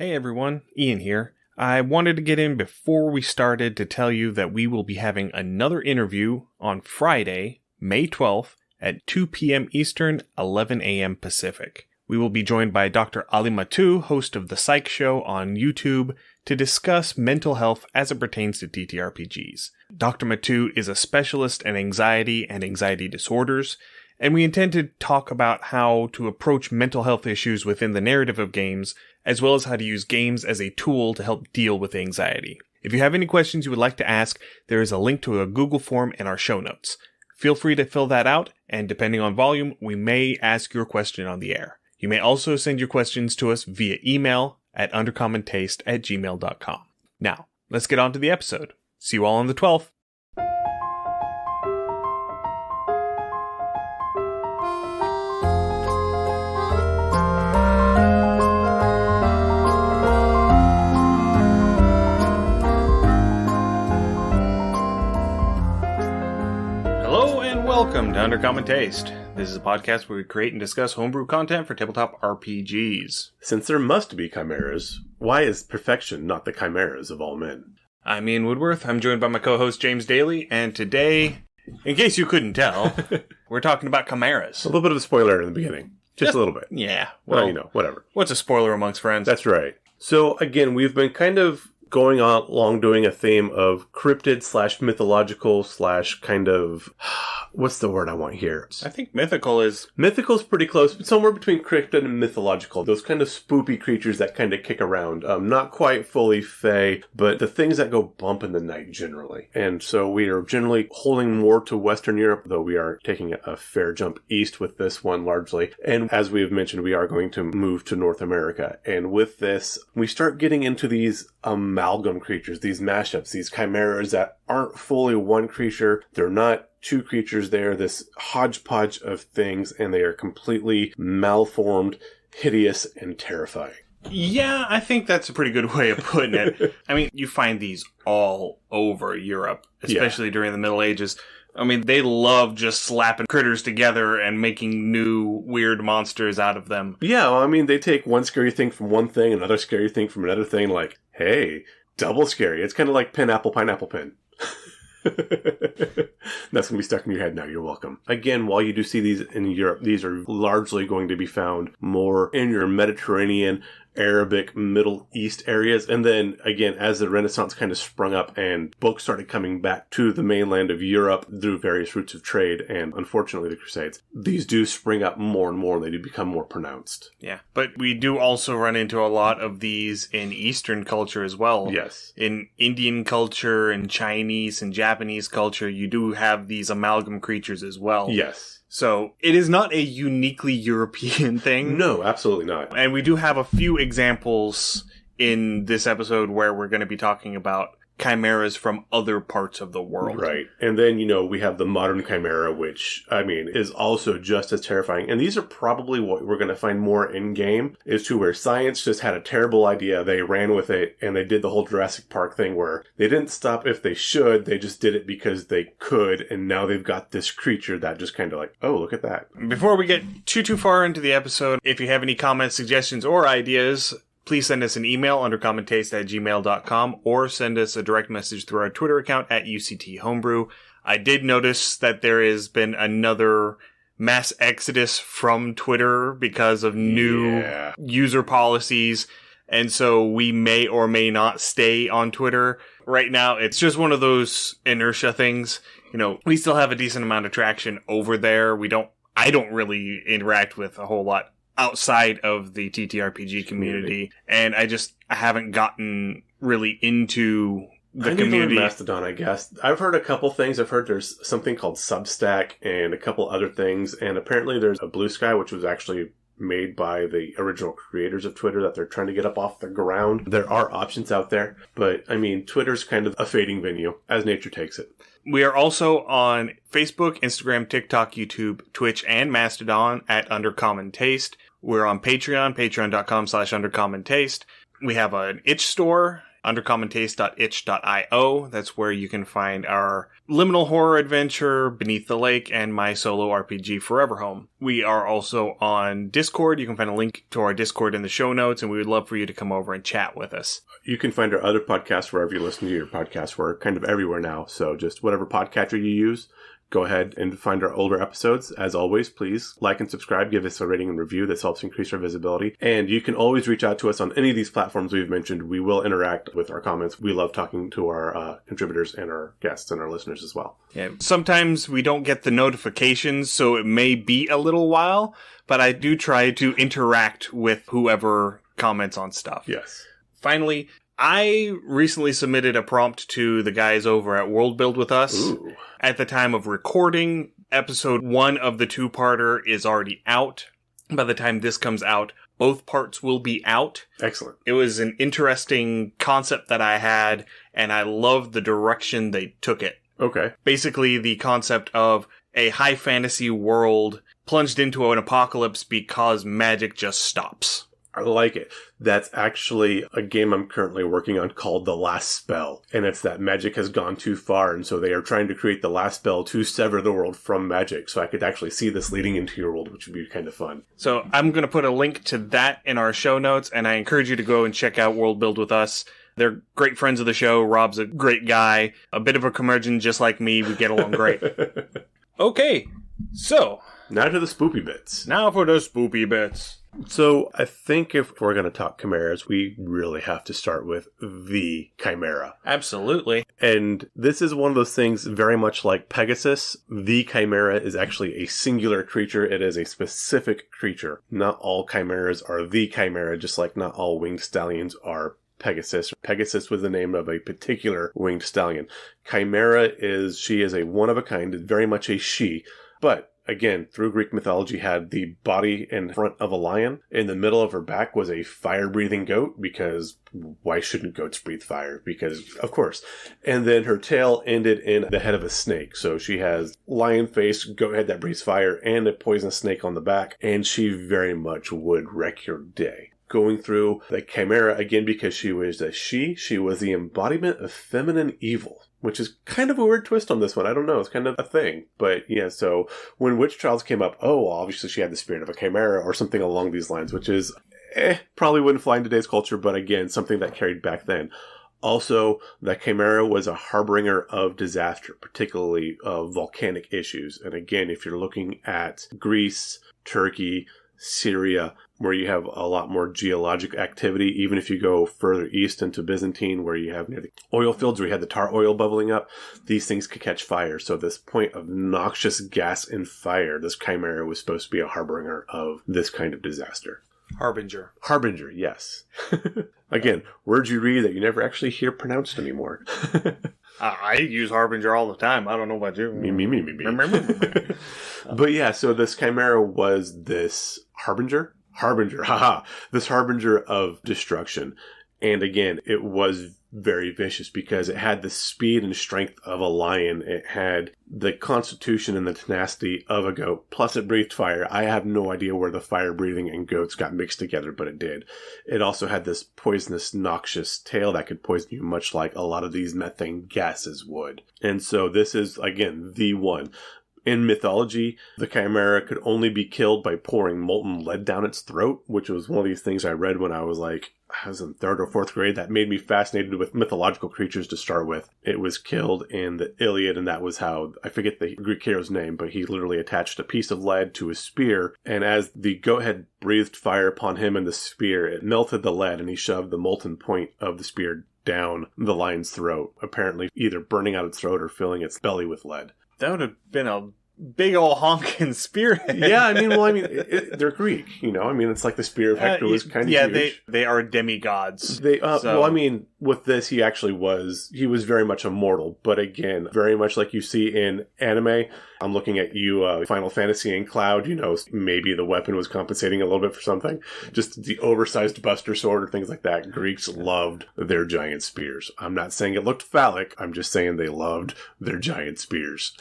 Hey everyone, Ian here. I wanted to get in before we started to tell you that we will be having another interview on Friday, May 12th at 2 p.m. Eastern, 11 a.m. Pacific. We will be joined by Dr. Ali Matu, host of The Psych Show on YouTube, to discuss mental health as it pertains to TTRPGs. Dr. Matu is a specialist in anxiety and anxiety disorders, and we intend to talk about how to approach mental health issues within the narrative of games, as well as how to use games as a tool to help deal with anxiety. If you have any questions you would like to ask, there is a link to a Google form in our show notes. Feel free to fill that out, and depending on volume, we may ask your question on the air. You may also send your questions to us via email at undercommontaste@gmail.com. Now, let's get on to the episode. See you all on the 12th. Welcome to Undercommon Taste. This is a podcast where we create and discuss homebrew content for tabletop RPGs. Since there must be chimeras, why is perfection not the chimeras of all men? I'm Ian Woodworth. I'm joined by my co-host James Daly, and today, in case you couldn't tell, we're talking about chimeras. A little bit of a spoiler in the beginning. Just a little bit. Yeah. Well, whatever. What's a spoiler amongst friends? That's right. So, again, we've been kind of going along doing a theme of cryptid/mythological/ kind of... What's the word I want here? I think mythical is... Mythical's pretty close, but somewhere between cryptid and mythological. Those kind of spoopy creatures that kind of kick around. Not quite fully fey, but the things that go bump in the night generally. And so we are generally holding more to Western Europe, though we are taking a fair jump east with this one largely. And as we have mentioned, we are going to move to North America. And with this, we start getting into these amalgam creatures, these mashups, these chimeras that aren't fully one creature. They're not two creatures there, this hodgepodge of things, and they are completely malformed, hideous, and terrifying. Yeah, I think that's a pretty good way of putting it. I mean, you find these all over Europe, especially during the Middle Ages. I mean, they love just slapping critters together and making new weird monsters out of them. Yeah, well, I mean, they take one scary thing from one thing, another scary thing from another thing, like, hey, double scary. It's kind of like pineapple, pin. That's going to be stuck in your head now. You're welcome. Again, while you do see these in Europe, these are largely going to be found more in your Mediterranean, Arabic, Middle East areas. And then, again, as the Renaissance kind of sprung up and books started coming back to the mainland of Europe through various routes of trade and, unfortunately, the Crusades, these do spring up more and more. They do become more pronounced. Yeah, but we do also run into a lot of these in Eastern culture as well. Yes. In Indian culture and Chinese and Japanese culture, you do have these amalgam creatures as well. Yes. So, it is not a uniquely European thing. No, absolutely not. And we do have a few examples in this episode where we're going to be talking about chimeras from other parts of the world. Right. And then, we have the modern chimera, which, I mean, is also just as terrifying. And these are probably what we're going to find more in-game, is to where science just had a terrible idea, they ran with it, and they did the whole Jurassic Park thing where they didn't stop if they should, they just did it because they could, and now they've got this creature that just kind of like, oh, look at that. Before we get too far into the episode, if you have any comments, suggestions, or ideas, please send us an email, undercommontaste@gmail.com, or send us a direct message through our Twitter account at UCT I did notice that there has been another mass exodus from Twitter because of new user policies, and so we may or may not stay on Twitter. Right now, it's just one of those inertia things. We still have a decent amount of traction over there. I don't really interact with a whole lot outside of the TTRPG community, and I haven't gotten really into the community. Mastodon, I guess. I've heard a couple things. I've heard there's something called Substack and a couple other things, and apparently there's a Blue Sky, which was actually made by the original creators of Twitter that they're trying to get up off the ground. There are options out there, but I mean, Twitter's kind of a fading venue as nature takes it. We are also on Facebook, Instagram, TikTok, YouTube, Twitch, and Mastodon at Undercommon Taste. We're on Patreon, patreon.com/undercommontaste. We have an itch store. undercommontaste.itch.io. That's where you can find our liminal horror adventure, Beneath the Lake, and my solo RPG, Forever Home. We are also on Discord. You can find a link to our Discord in the show notes, and we would love for you to come over and chat with us. You can find our other podcasts wherever you listen to your podcasts. We're kind of everywhere now, so just whatever podcatcher you use, go ahead and find our older episodes. As always, please like and subscribe. Give us a rating and review. This helps increase our visibility. And you can always reach out to us on any of these platforms we've mentioned. We will interact with our comments. We love talking to our contributors and our guests and our listeners as well. Yeah, sometimes we don't get the notifications, so it may be a little while, but I do try to interact with whoever comments on stuff. Yes. Finally, I recently submitted a prompt to the guys over at World Build with us. Ooh. At the time of recording, episode 1 of the 2-parter is already out. By the time this comes out, both parts will be out. Excellent. It was an interesting concept that I had, and I loved the direction they took it. Okay. Basically, the concept of a high fantasy world plunged into an apocalypse because magic just stops. I like it. That's actually a game I'm currently working on called The Last Spell. And it's that magic has gone too far, and so they are trying to create the last spell to sever the world from magic. So I could actually see this leading into your world, which would be kind of fun. So I'm going to put a link to that in our show notes, and I encourage you to go and check out World Build with us. They're great friends of the show. Rob's a great guy. A bit of a curmudgeon just like me. We get along great. Okay, so now to the spoopy bits. Now for the spoopy bits. So I think if we're going to talk chimeras, we really have to start with the chimera. Absolutely. And this is one of those things very much like Pegasus. The chimera is actually a singular creature. It is a specific creature. Not all chimeras are the chimera, just like not all winged stallions are Pegasus. Pegasus was the name of a particular winged stallion. Chimera she is a one-of-a-kind, very much a she, but again, through Greek mythology, had the body and front of a lion. In the middle of her back was a fire-breathing goat, because why shouldn't goats breathe fire? Because, of course. And then her tail ended in the head of a snake. So she has lion face, goat head that breathes fire, and a poisonous snake on the back. And she very much would wreck your day. Going through the chimera, again, because she was a she was the embodiment of feminine evil. Which is kind of a weird twist on this one. I don't know. It's kind of a thing. But yeah, so when witch trials came up, obviously she had the spirit of a chimera or something along these lines, which is, probably wouldn't fly in today's culture, but again, something that carried back then. Also, the chimera was a harbinger of disaster, particularly volcanic issues. And again, if you're looking at Greece, Turkey, Syria, where you have a lot more geologic activity, even if you go further east into Byzantine, where you have near the oil fields, where you had the tar oil bubbling up, these things could catch fire. So this point of noxious gas and fire, this chimera was supposed to be a harbinger of this kind of disaster. Harbinger. Harbinger, yes. Again, words you read that you never actually hear pronounced anymore. I use harbinger all the time. I don't know about you. Me. But yeah, so this chimera was this harbinger, this harbinger of destruction. And again, it was very vicious because it had the speed and strength of a lion. It had the constitution and the tenacity of a goat, plus it breathed fire. I have no idea where the fire breathing and goats got mixed together, but it did. It also had this poisonous, noxious tail that could poison you, much like a lot of these methane gases would. And so this is, again, the one. In mythology, the chimera could only be killed by pouring molten lead down its throat, which was one of these things I read when I was in 3rd or 4th grade. That made me fascinated with mythological creatures to start with. It was killed in the Iliad, and that was how, I forget the Greek hero's name, but he literally attached a piece of lead to his spear, and as the goat had breathed fire upon him and the spear, it melted the lead, and he shoved the molten point of the spear down the lion's throat, apparently either burning out its throat or filling its belly with lead. That would have been a big ol' honking spearhead. Yeah, they're Greek, it's like the spear of Hector was kind of huge. Yeah, they are demigods. With this, he was very much a mortal, but again, very much like you see in anime. I'm looking at you, Final Fantasy and Cloud, maybe the weapon was compensating a little bit for something. Just the oversized buster sword or things like that. Greeks loved their giant spears. I'm not saying it looked phallic, I'm just saying they loved their giant spears.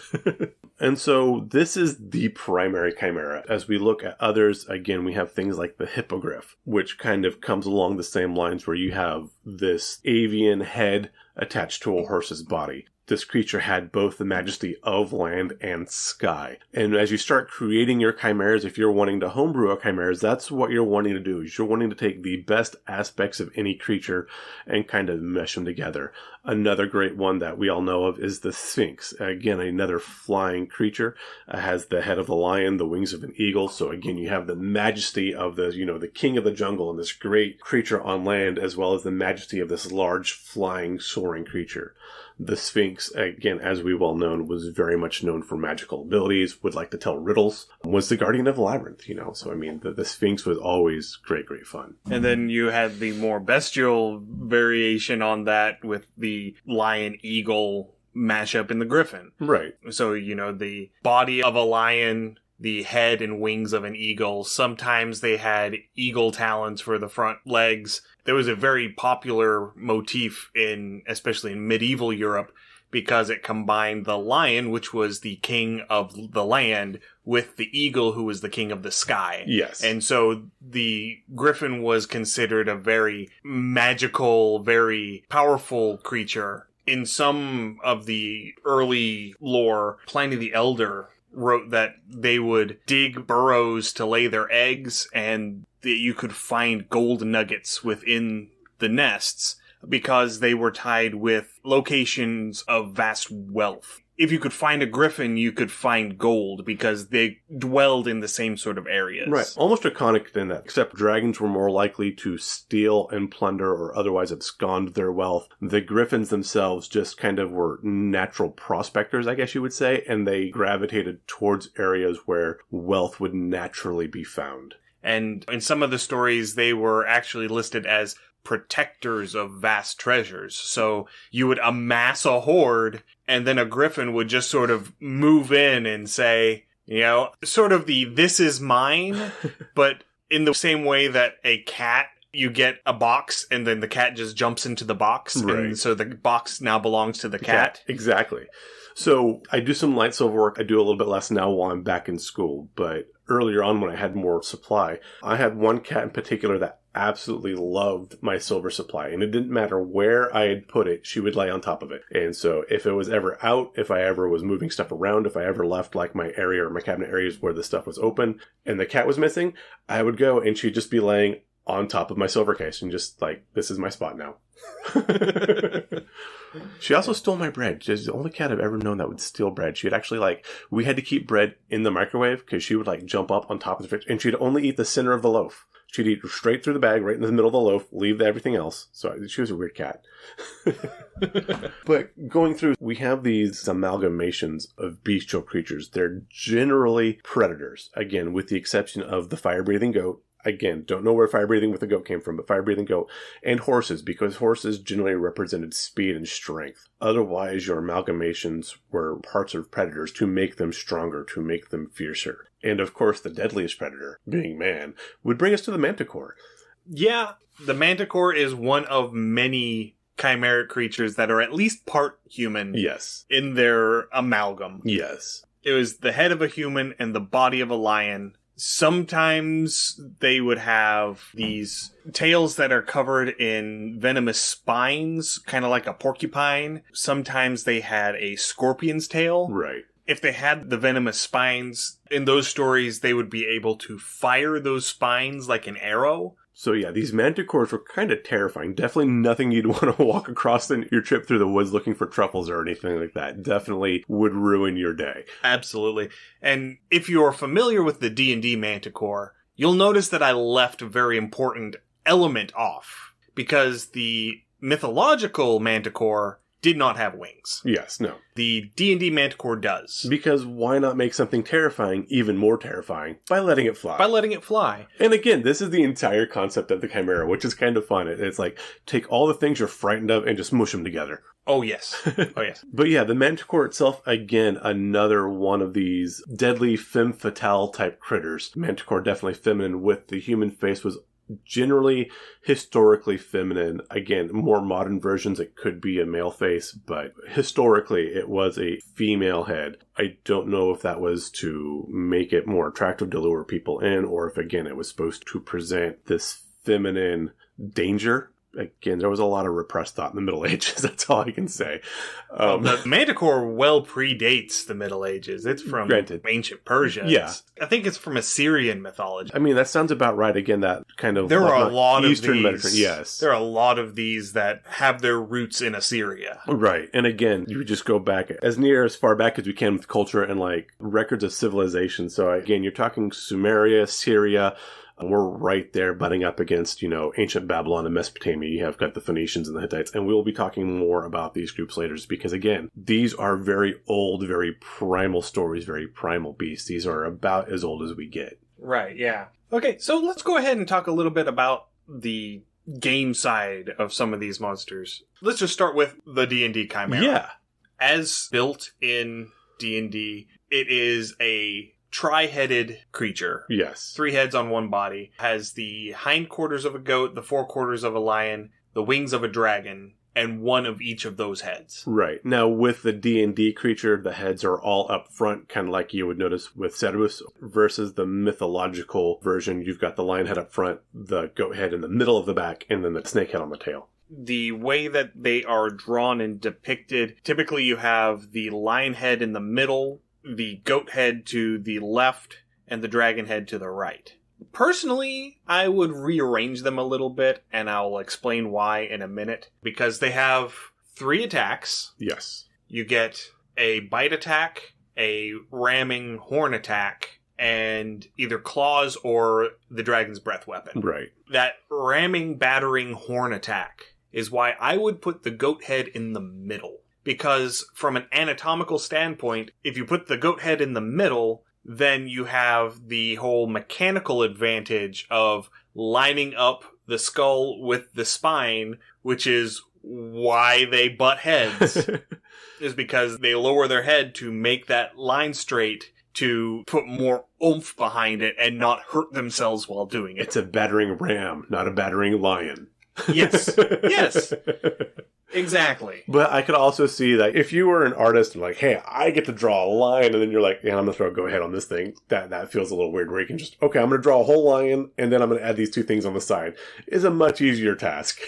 And so this is the primary chimera. As we look at others, again, we have things like the hippogriff, which kind of comes along the same lines where you have this avian head attached to a horse's body. This creature had both the majesty of land and sky. And as you start creating your chimeras, if you're wanting to homebrew a chimeras, that's what you're wanting to do. Is you're wanting to take the best aspects of any creature and kind of mesh them together. Another great one that we all know of is the Sphinx. Again, another flying creature. Has the head of the lion, the wings of an eagle. So again, you have the majesty of the king of the jungle and this great creature on land, as well as the majesty of this large flying soaring creature. The Sphinx, again, as we well known, was very much known for magical abilities, would like to tell riddles, was the guardian of the labyrinth, So, I mean, the Sphinx was always great, great fun. And then you had the more bestial variation on that with the lion-eagle mashup in the griffin. Right. So, the body of a lion, the head and wings of an eagle. Sometimes they had eagle talons for the front legs. There was a very popular motif especially in medieval Europe, because it combined the lion, which was the king of the land, with the eagle, who was the king of the sky. Yes. And so the griffin was considered a very magical, very powerful creature. In some of the early lore, Pliny the Elder wrote that they would dig burrows to lay their eggs, and that you could find gold nuggets within the nests because they were tied with locations of vast wealth. If you could find a griffin, you could find gold because they dwelled in the same sort of areas. Right. Almost iconic in that, except dragons were more likely to steal and plunder or otherwise abscond their wealth. The griffins themselves just kind of were natural prospectors, I guess you would say, and they gravitated towards areas where wealth would naturally be found. And in some of the stories, they were actually listed as protectors of vast treasures. So you would amass a hoard, and then a griffin would just sort of move in and say, sort of this is mine, but in the same way that a cat, you get a box, and then the cat just jumps into the box, right. And so the box now belongs to the cat. Exactly. So I do some light silver work. I do a little bit less now while I'm back in school, but earlier on when I had more supply, I had one cat in particular that absolutely loved my silver supply, and it didn't matter where I had put it, she would lay on top of it. And so if it was ever out, if I ever was moving stuff around, if I ever left like my area or my cabinet areas where the stuff was open and the cat was missing, I would go and she'd just be laying on top of my silver case and just like, this is my spot now. She also stole my bread. She's the only cat I've ever known that would steal bread. She'd actually we had to keep bread in the microwave because she would jump up on top of the fridge, and she'd only eat the center of the loaf. She'd eat straight through the bag, right in the middle of the loaf, leave everything else. So she was a weird cat. But going through, we have these amalgamations of bestial creatures. They're generally predators, again, with the exception of the fire-breathing goat. Again, don't know where fire-breathing with the goat came from, but fire-breathing goat. And horses, because horses generally represented speed and strength. Otherwise, your amalgamations were parts of predators to make them stronger, to make them fiercer. And of course, the deadliest predator, being man, would bring us to the manticore. Yeah, the manticore is one of many chimeric creatures that are at least part human. Yes. In their amalgam. Yes. It was the head of a human and the body of a lion. Sometimes they would have these tails that are covered in venomous spines, kind of like a porcupine. Sometimes they had a scorpion's tail. Right. If they had the venomous spines, in those stories, they would be able to fire those spines like an arrow. So yeah, these manticores were kind of terrifying. Definitely nothing you'd want to walk across in your trip through the woods looking for truffles or anything like that. Definitely would ruin your day. Absolutely. And if you're familiar with the D&D manticore, you'll notice that I left a very important element off. Because the mythological manticore did not have wings. Yes, no. The D&D manticore does. Because why not make something terrifying even more terrifying by letting it fly? By letting it fly. And again, this is the entire concept of the Chimera, which is kind of fun. It's like, take all the things you're frightened of and just mush them together. Oh, yes. Oh, yes. But yeah, the manticore itself, again, another one of these deadly femme fatale type critters. Manticore definitely feminine with the human face was generally historically feminine. Again, more modern versions, it could be a male face, but historically it was a female head. I don't know if that was to make it more attractive to lure people in, or if, again, it was supposed to present this feminine danger. Again, there was a lot of repressed thought in the Middle Ages. That's all I can say. The manticore well predates the Middle Ages. It's from ancient Persia. Yeah. I think it's from Assyrian mythology. I mean, that sounds about right. Again, that kind of... There are a lot of Eastern these. Mediterranean. Yes. There are a lot of these that have their roots in Assyria. Right. And again, you just go back as far back as we can with culture and like records of civilization. So again, you're talking Sumeria, Syria. We're right there butting up against, ancient Babylon and Mesopotamia. You have got the Phoenicians and the Hittites, and we'll be talking more about these groups later because, again, these are very old, very primal stories, very primal beasts. These are about as old as we get. Right, yeah. Okay, so let's go ahead and talk a little bit about the game side of some of these monsters. Let's just start with the D&D Chimera. Yeah. As built in D&D, it is a tri-headed creature. Yes. 3 heads on one body. Has the hindquarters of a goat, the forequarters of a lion, the wings of a dragon, and one of each of those heads. Right. Now, with the D&D creature, the heads are all up front, kind of like you would notice with Cerberus, versus the mythological version. You've got the lion head up front, the goat head in the middle of the back, and then the snake head on the tail. The way that they are drawn and depicted, typically you have the lion head in the middle, the goat head to the left, and the dragon head to the right. Personally, I would rearrange them a little bit, and I'll explain why in a minute. Because they have 3 attacks. Yes. You get a bite attack, a ramming horn attack, and either claws or the dragon's breath weapon. Right. That ramming, battering horn attack is why I would put the goat head in the middle. Because from an anatomical standpoint, if you put the goat head in the middle, then you have the whole mechanical advantage of lining up the skull with the spine, which is why they butt heads, is because they lower their head to make that line straight, to put more oomph behind it and not hurt themselves while doing it. It's a battering ram, not a battering lion. Yes. Yes. Exactly. But I could also see that if you were an artist and like, hey, I get to draw a lion, and then you're like, yeah, I'm going to throw a go ahead on this thing. That feels a little weird where you can just, okay, I'm going to draw a whole lion, and then I'm going to add these 2 things on the side. Is a much easier task.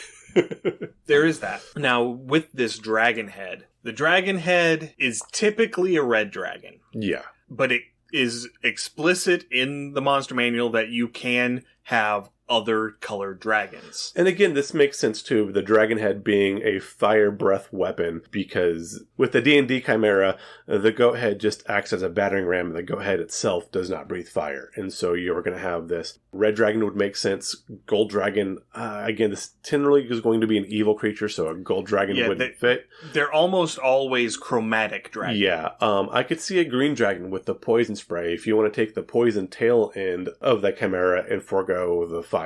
There is that. Now, with this dragon head, the dragon head is typically a red dragon. Yeah. But it is explicit in the monster manual that you can have other colored dragons. And again, this makes sense too, the dragon head being a fire breath weapon, because with the D&D Chimera, the goat head just acts as a battering ram, and the goat head itself does not breathe fire. And so you're going to have this. Red dragon would make sense. Gold dragon, again, this generally is going to be an evil creature, so a gold dragon wouldn't fit. They're almost always chromatic dragons. Yeah, I could see a green dragon with the poison spray if you want to take the poison tail end of that Chimera and forego the fire.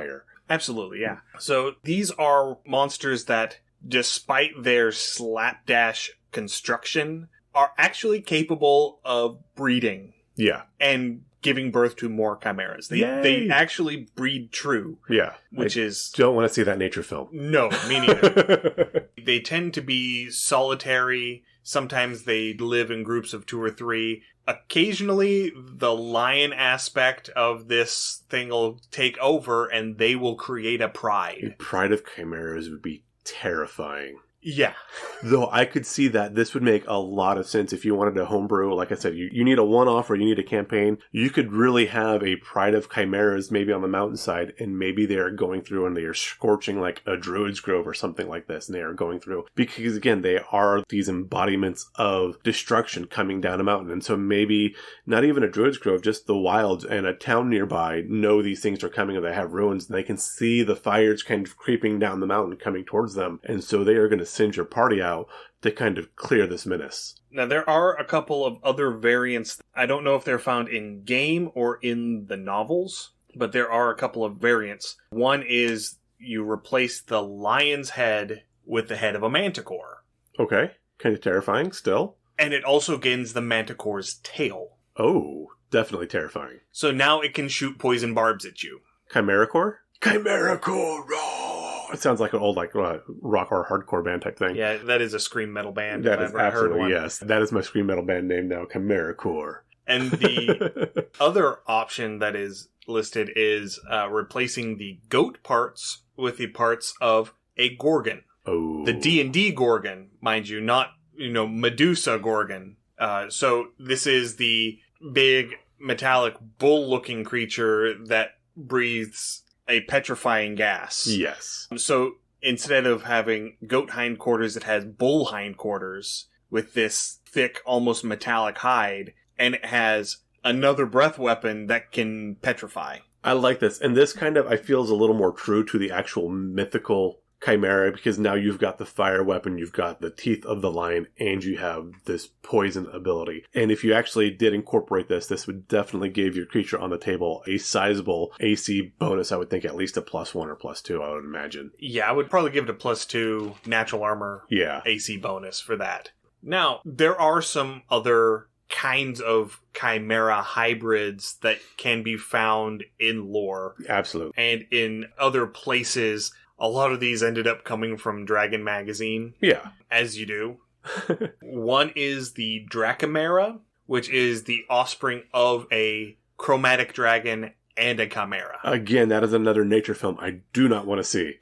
Absolutely, yeah. So these are monsters that, despite their slapdash construction, are actually capable of breeding. Yeah. And giving birth to more chimeras. They actually breed true. Yeah. Which I is... don't want to see that nature film. No, me neither. They tend to be solitary. Sometimes they live in groups of 2 or 3. Occasionally, the lion aspect of this thing will take over, and they will create a pride. A pride of chimeras would be terrifying. Yeah. Though I could see that this would make a lot of sense if you wanted to homebrew. Like I said, you need a one-off or you need a campaign. You could really have a pride of chimeras maybe on the mountainside, and maybe they're going through and they are scorching like a druid's grove or something like this, and they are going through. Because again, they are these embodiments of destruction coming down a mountain. And so maybe not even a druid's grove, just the wilds and a town nearby know these things are coming, and they have ruins, and they can see the fires kind of creeping down the mountain coming towards them. And so they are going to send your party out to kind of clear this menace. Now, there are a couple of other variants. I don't know if they're found in game or in the novels, but there are a couple of variants. One is you replace the lion's head with the head of a manticore. Okay. Kind of terrifying still. And it also gains the manticore's tail. Oh, definitely terrifying. So now it can shoot poison barbs at you. Chimera core? Chimera core. It sounds like an old rock or hardcore band type thing. Yeah, that is a scream metal band. That if is I ever heard absolutely, one. yes. That is my scream metal band name now, Chimera core. And the other option that is listed is replacing the goat parts with the parts of a gorgon. Oh. The D&D gorgon, mind you, not, Medusa gorgon. So this is the big metallic bull-looking creature that breathes a petrifying gas. Yes. So instead of having goat hindquarters, it has bull hindquarters with this thick, almost metallic hide, and it has another breath weapon that can petrify. I like this. And this kind of, I feel, is a little more true to the actual mythical chimera, because now you've got the fire weapon, you've got the teeth of the lion, and you have this poison ability. And if you actually did incorporate this would definitely give your creature on the table a sizable AC bonus. I would think at least a +1 or +2, I would imagine. Yeah, I would probably give it a +2 natural armor AC bonus for that. Now, there are some other kinds of chimera hybrids that can be found in lore. Absolutely. And in other places. A lot of these ended up coming from Dragon Magazine. Yeah. As you do. One is the Drachimera, which is the offspring of a chromatic dragon and a chimera. Again, that is another nature film I do not want to see.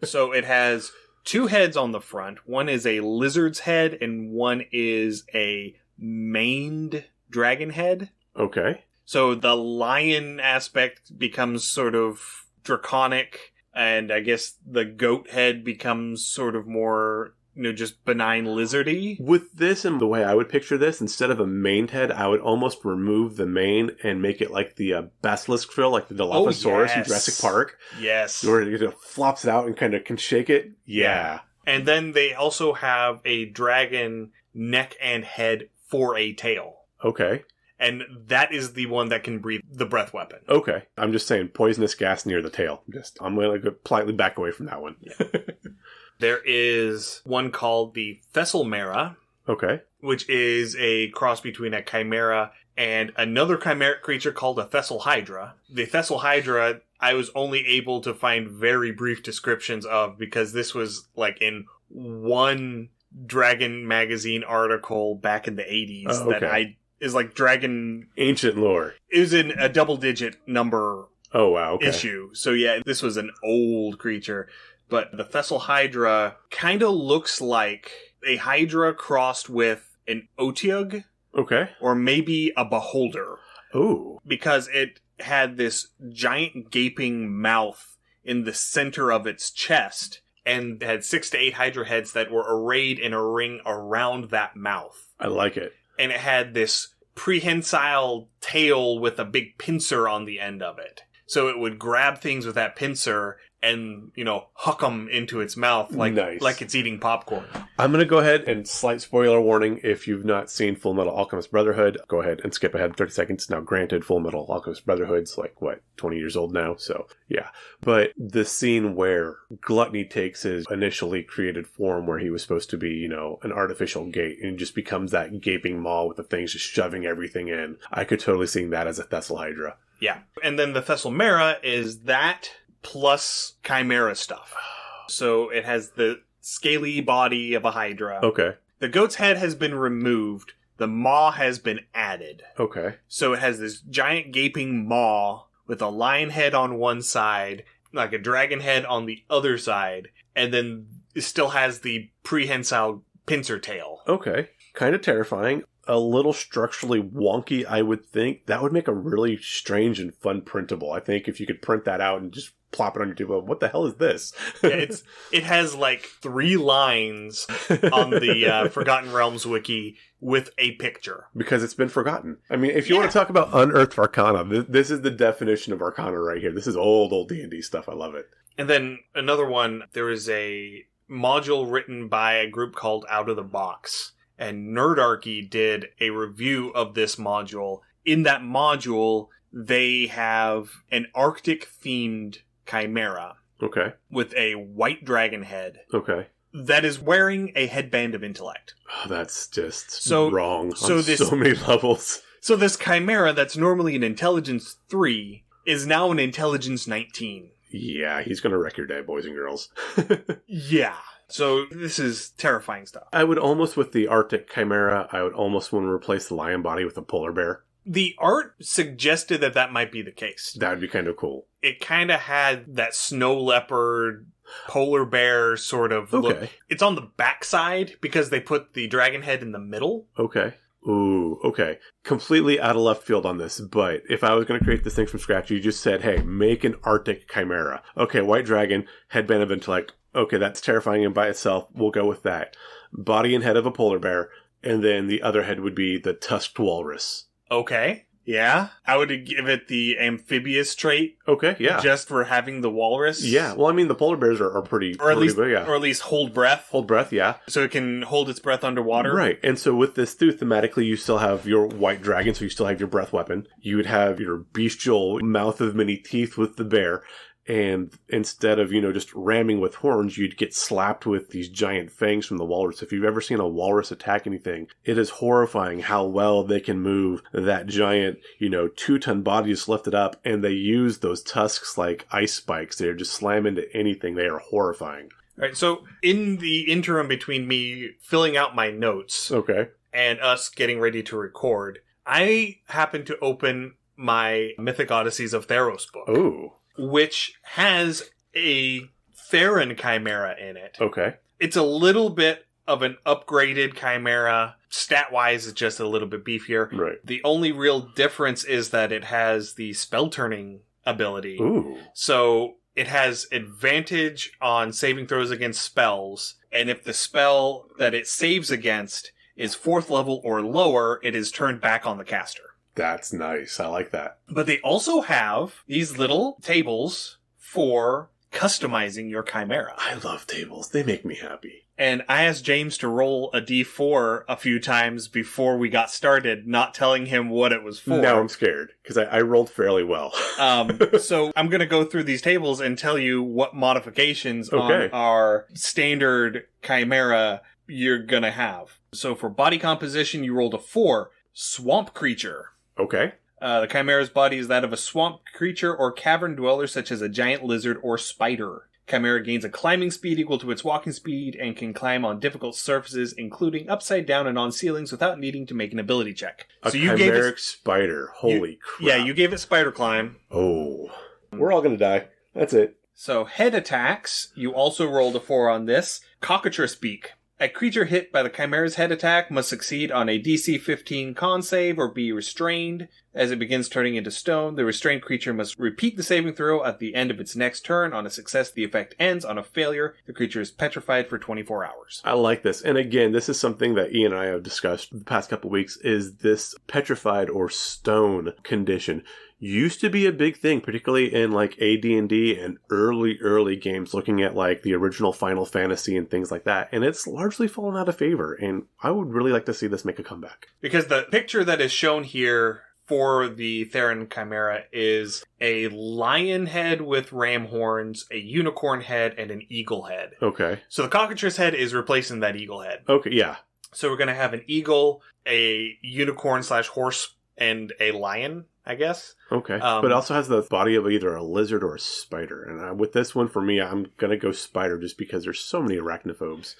So it has 2 heads on the front. One is a lizard's head and one is a maned dragon head. Okay. So the lion aspect becomes sort of draconic. And I guess the goat head becomes sort of more, just benign lizardy. With this and the way I would picture this, instead of a maned head, I would almost remove the mane and make it like the basilisk frill, like the Dilophosaurus in Jurassic Park. Yes. Where it flops it out and kind of can shake it. Yeah. And then they also have a dragon neck and head for a tail. Okay. And that is the one that can breathe the breath weapon. Okay. I'm just saying poisonous gas near the tail. I'm going to politely back away from that one. Yeah. There is one called the Fesselmera. Okay. Which is a cross between a chimera and another chimeric creature called a Thessalhydra. The Thessalhydra, I was only able to find very brief descriptions of because this was like in one Dragon Magazine article back in the 80s that is like dragon... Ancient lore. It was in a double-digit number issue. So yeah, this was an old creature. But the Thessalhydra kind of looks like a hydra crossed with an otyugh. Okay. Or maybe a beholder. Ooh. Because it had this giant gaping mouth in the center of its chest. And had 6 to 8 hydra heads that were arrayed in a ring around that mouth. I like it. And it had this prehensile tail with a big pincer on the end of it. So it would grab things with that pincer and, huck them into its mouth like it's eating popcorn. I'm going to go ahead and slight spoiler warning. If you've not seen Full Metal Alchemist Brotherhood, go ahead and skip ahead 30 seconds. Now, granted, Full Metal Alchemist Brotherhood's 20 years old now, so yeah. But the scene where Gluttony takes his initially created form where he was supposed to be, an artificial gate and just becomes that gaping maw with the things just shoving everything in. I could totally see that as a Thessalhydra. Yeah. And then the Thessalmera is that plus chimera stuff. So it has the scaly body of a hydra. Okay. The goat's head has been removed. The maw has been added. Okay. So it has this giant gaping maw with a lion head on one side, like a dragon head on the other side, and then it still has the prehensile pincer tail. Okay. Kind of terrifying. A little structurally wonky, I would think. That would make a really strange and fun printable. I think if you could print that out and just plop it on your table, what the hell is this? Yeah, it has 3 lines on the Forgotten Realms wiki with a picture. Because it's been forgotten. I mean, if you want to talk about unearthed arcana, this is the definition of arcana right here. This is old D&D stuff. I love it. And then another one, there is a module written by a group called Out of the Box. And Nerdarchy did a review of this module. In that module, they have an Arctic-themed chimera. Okay. With a white dragon head. Okay. That is wearing a headband of intellect. Oh, that's just wrong on so many levels. So this chimera that's normally an intelligence 3 is now an intelligence 19. Yeah, he's going to wreck your day, boys and girls. Yeah. So this is terrifying stuff. I would almost, with the Arctic Chimera, I would almost want to replace the lion body with a polar bear. The art suggested that that might be the case. That would be kind of cool. It kind of had that snow leopard, polar bear sort of look. Okay. It's on the backside because they put the dragon head in the middle. Okay. Ooh, okay. Completely out of left field on this, but if I was going to create this thing from scratch, you just said, hey, make an Arctic Chimera. Okay, white dragon, headband of intellect. Okay, that's terrifying and by itself. We'll go with that. Body and head of a polar bear, and then the other head would be the tusked walrus. Okay. Yeah. I would give it the amphibious trait. Okay, yeah. Just for having the walrus. Yeah, well, I mean, the polar bears are pretty... Or at least, big, yeah. or at least hold breath. Hold breath, yeah. So it can hold its breath underwater. Right, and so with this too, thematically, you still have your white dragon, so you still have your breath weapon. You would have your bestial mouth of many teeth with the bear. And instead of, just ramming with horns, you'd get slapped with these giant fangs from the walrus. If you've ever seen a walrus attack anything, it is horrifying how well they can move that giant, 2-ton body just lifted up, and they use those tusks like ice spikes. They're just slam into anything. They are horrifying. All right, so in the interim between me filling out my notes Okay. and us getting ready to record, I happened to open my Mythic Odysseys of Theros book. Ooh. Which has a Theron Chimera in it. Okay. It's a little bit of an upgraded Chimera. Stat-wise, it's just a little bit beefier. Right. The only real difference is that it has the spell-turning ability. Ooh. So it has advantage on saving throws against spells, and if the spell that it saves against is 4th level or lower, it is turned back on the caster. That's nice. I like that. But they also have these little tables for customizing your Chimera. I love tables. They make me happy. And I asked James to roll a d4 a few times before we got started, not telling him what it was for. Now I'm scared, because I rolled fairly well. So I'm going to go through these tables and tell you what modifications on our standard Chimera you're going to have. So for body composition, you rolled a 4. Swamp creature. Okay. The Chimera's body is that of a swamp creature or cavern dweller, such as a giant lizard or spider. Chimera gains a climbing speed equal to its walking speed and can climb on difficult surfaces, including upside down and on ceilings, without needing to make an ability check. A chimeric spider. Holy crap. Yeah, you gave it spider climb. Oh. We're all going to die. That's it. So head attacks, you also rolled a 4 on this. Cockatrice beak. A creature hit by the Chimera's head attack must succeed on a DC 15 con save or be restrained. As it begins turning into stone, the restrained creature must repeat the saving throw at the end of its next turn. On a success, the effect ends. On a failure, the creature is petrified for 24 hours. I like this. And again, this is something that Ian and I have discussed the past couple of weeks, is this petrified or stone condition. Used to be a big thing, particularly in like AD&D and early games, looking at like the original Final Fantasy and things like that. And it's largely fallen out of favor. And I would really like to see this make a comeback. Because the picture that is shown here for the Theron Chimera is a lion head with ram horns, a unicorn head, and an eagle head. Okay. So the cockatrice head is replacing that eagle head. Okay, yeah. So we're going to have an eagle, a unicorn/horse, and a lion, I guess. Okay. But it also has the body of either a lizard or a spider. And with this one, for me, I'm going to go spider just because there's so many arachnophobes.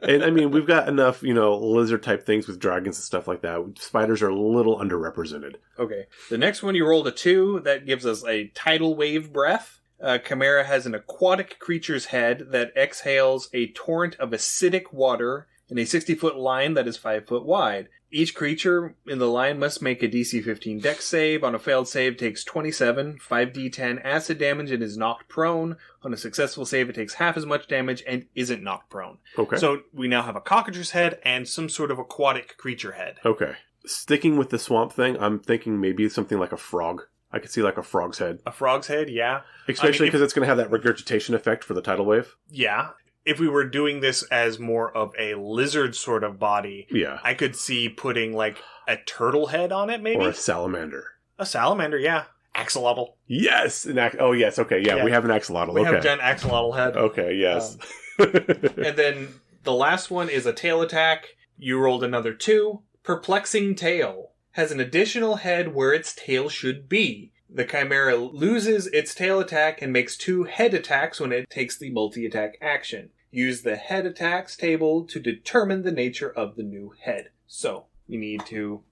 And I mean, we've got enough, lizard type things with dragons and stuff like that. Spiders are a little underrepresented. Okay. The next one, you rolled a 2. That gives us a tidal wave breath. Chimera has an aquatic creature's head that exhales a torrent of acidic water in a 60-foot line that is 5 foot wide. Each creature in the line must make a DC 15 dex save. On a failed save, takes 27, 5d10 acid damage, and is knocked prone. On a successful save, it takes half as much damage and isn't knocked prone. Okay. So we now have a cockatrice head and some sort of aquatic creature head. Okay. Sticking with the swamp thing, I'm thinking maybe something like a frog. I could see like a frog's head. A frog's head, yeah. Especially because it's going to have that regurgitation effect for the tidal wave. Yeah. If we were doing this as more of a lizard sort of body, yeah, I could see putting like a turtle head on it, maybe? Or a salamander. A salamander, yeah. Axolotl. Yes! Oh, yes, okay, yeah, we have an axolotl. We have a giant axolotl head. Okay, yes. And then the last one is a tail attack. You rolled another 2. Perplexing tail. Has an additional head where its tail should be. The Chimera loses its tail attack and makes 2 head attacks when it takes the multi-attack action. Use the head attacks table to determine the nature of the new head. So, you need to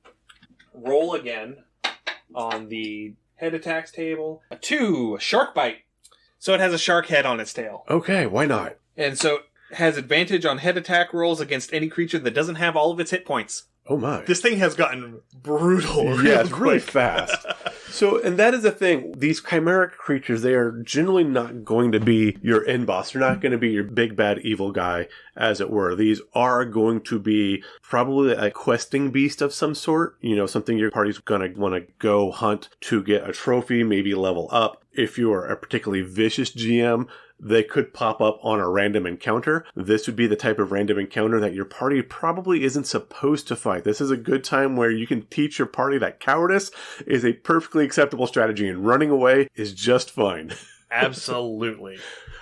roll again on the head attacks table. A 2, a shark bite. So it has a shark head on its tail. Okay, why not? And so it has advantage on head attack rolls against any creature that doesn't have all of its hit points. Oh my. This thing has gotten brutal. Yeah, it's really fast. So, and that is the thing. These chimeric creatures, they are generally not going to be your end boss. They're not going to be your big bad evil guy, as it were. These are going to be probably a questing beast of some sort. You know, something your party's going to want to go hunt to get a trophy, maybe level up. If you are a particularly vicious GM, they could pop up on a random encounter. This would be the type of random encounter that your party probably isn't supposed to fight. This is a good time where you can teach your party that cowardice is a perfectly acceptable strategy and running away is just fine. Absolutely.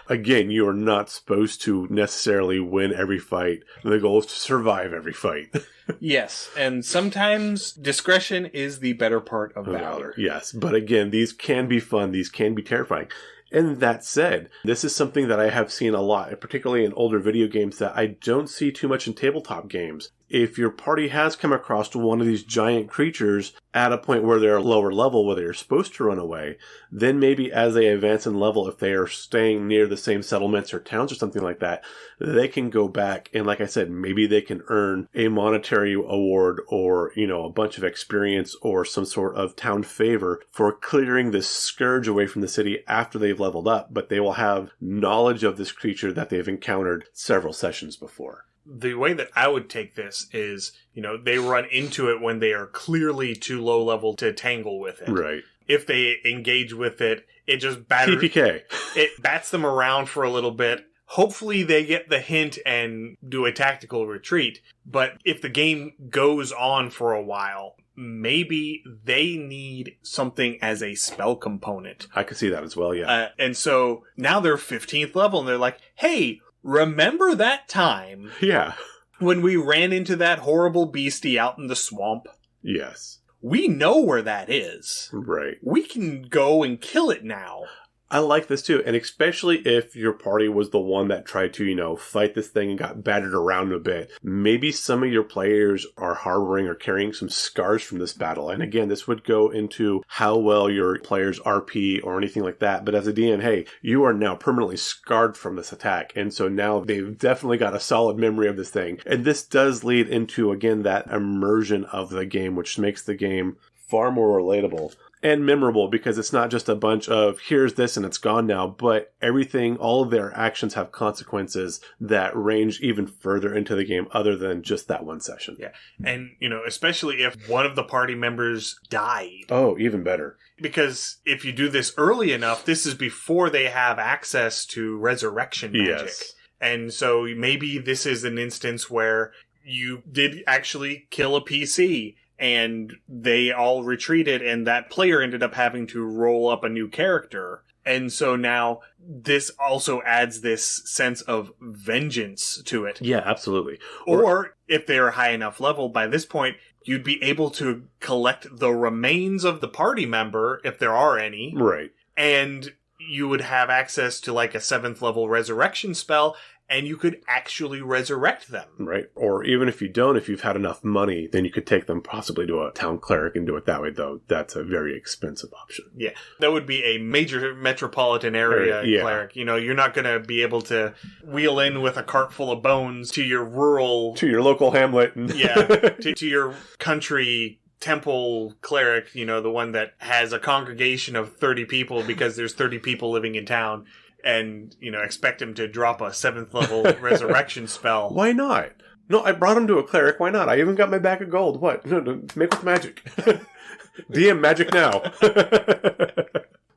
Again, you are not supposed to necessarily win every fight. The goal is to survive every fight. Yes, and sometimes discretion is the better part of valor. Yes, but again, these can be fun. These can be terrifying. And that said, this is something that I have seen a lot, particularly in older video games, that I don't see too much in tabletop games. If your party has come across one of these giant creatures at a point where they're lower level, where they're supposed to run away, then maybe as they advance in level, if they are staying near the same settlements or towns or something like that, they can go back and, like I said, maybe they can earn a monetary award or, you know, a bunch of experience or some sort of town favor for clearing this scourge away from the city after they've leveled up, but they will have knowledge of this creature that they've encountered several sessions before. The way that I would take this is, you know, they run into it when they are clearly too low level to tangle with it. Right. If they engage with it, it just batters. TPK. It bats them around for a little bit. Hopefully they get the hint and do a tactical retreat. But if the game goes on for a while, maybe they need something as a spell component. I could see that as well, yeah. And so now they're 15th level and they're like, hey, remember that time Yeah. when we ran into that horrible beastie out in the swamp? Yes. We know where that is. Right. We can go and kill it now. I like this too, and especially if your party was the one that tried to, you know, fight this thing and got battered around a bit. Maybe some of your players are harboring or carrying some scars from this battle. And again, this would go into how well your players RP or anything like that. But as a DM, hey, you are now permanently scarred from this attack. And so now they've definitely got a solid memory of this thing. And this does lead into, again, that immersion of the game, which makes the game far more relatable. And memorable, because it's not just a bunch of here's this and it's gone now, but everything, all of their actions have consequences that range even further into the game other than just that one session. Yeah. And, you know, especially if one of the party members died. Oh, even better. Because if you do this early enough, this is before they have access to resurrection magic. Yes. And so maybe this is an instance where you did actually kill a PC and they all retreated, and that player ended up having to roll up a new character. And so now this also adds this sense of vengeance to it. Yeah, absolutely. Or if they're high enough level, by this point, you'd be able to collect the remains of the party member, if there are any. Right. And you would have access to like a 7th level resurrection spell, and you could actually resurrect them. Right. Or even if you don't, if you've had enough money, then you could take them possibly to a town cleric and do it that way, though that's a very expensive option. Yeah. That would be a major metropolitan area cleric. You know, you're not going to be able to wheel in with a cart full of bones to your rural... To your local hamlet. to your country temple cleric, you know, the one that has a congregation of 30 people because there's 30 people living in town. And, you know, expect him to drop a 7th level resurrection spell. Why not? No, I brought him to a cleric. Why not? I even got my bag of gold. What? No, make with magic. DM magic now.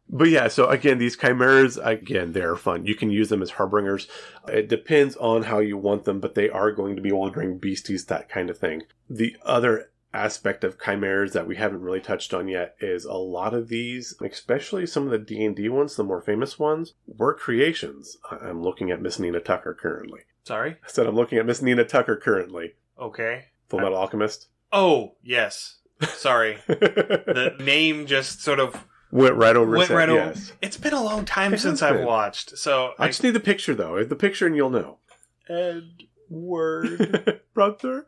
But yeah, so again, these chimeras, again, they're fun. You can use them as harbingers. It depends on how you want them, but they are going to be wandering beasties, that kind of thing. The other aspect of chimeras that we haven't really touched on yet is a lot of these, especially some of the D&D ones, the more famous ones, were creations. I'm looking at Miss Nina Tucker currently. Sorry? I said I'm looking at Miss Nina Tucker currently. Okay. Full Metal Alchemist. Oh, yes. Sorry. The name just sort of Went right over his head, over. yes. It's been a long time since I've watched, so... I just need the picture, though. The picture and you'll know. Edward. Brother.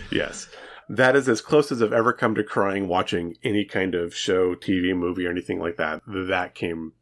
Yes. That is as close as I've ever come to crying watching any kind of show, TV, movie, or anything like that. That came,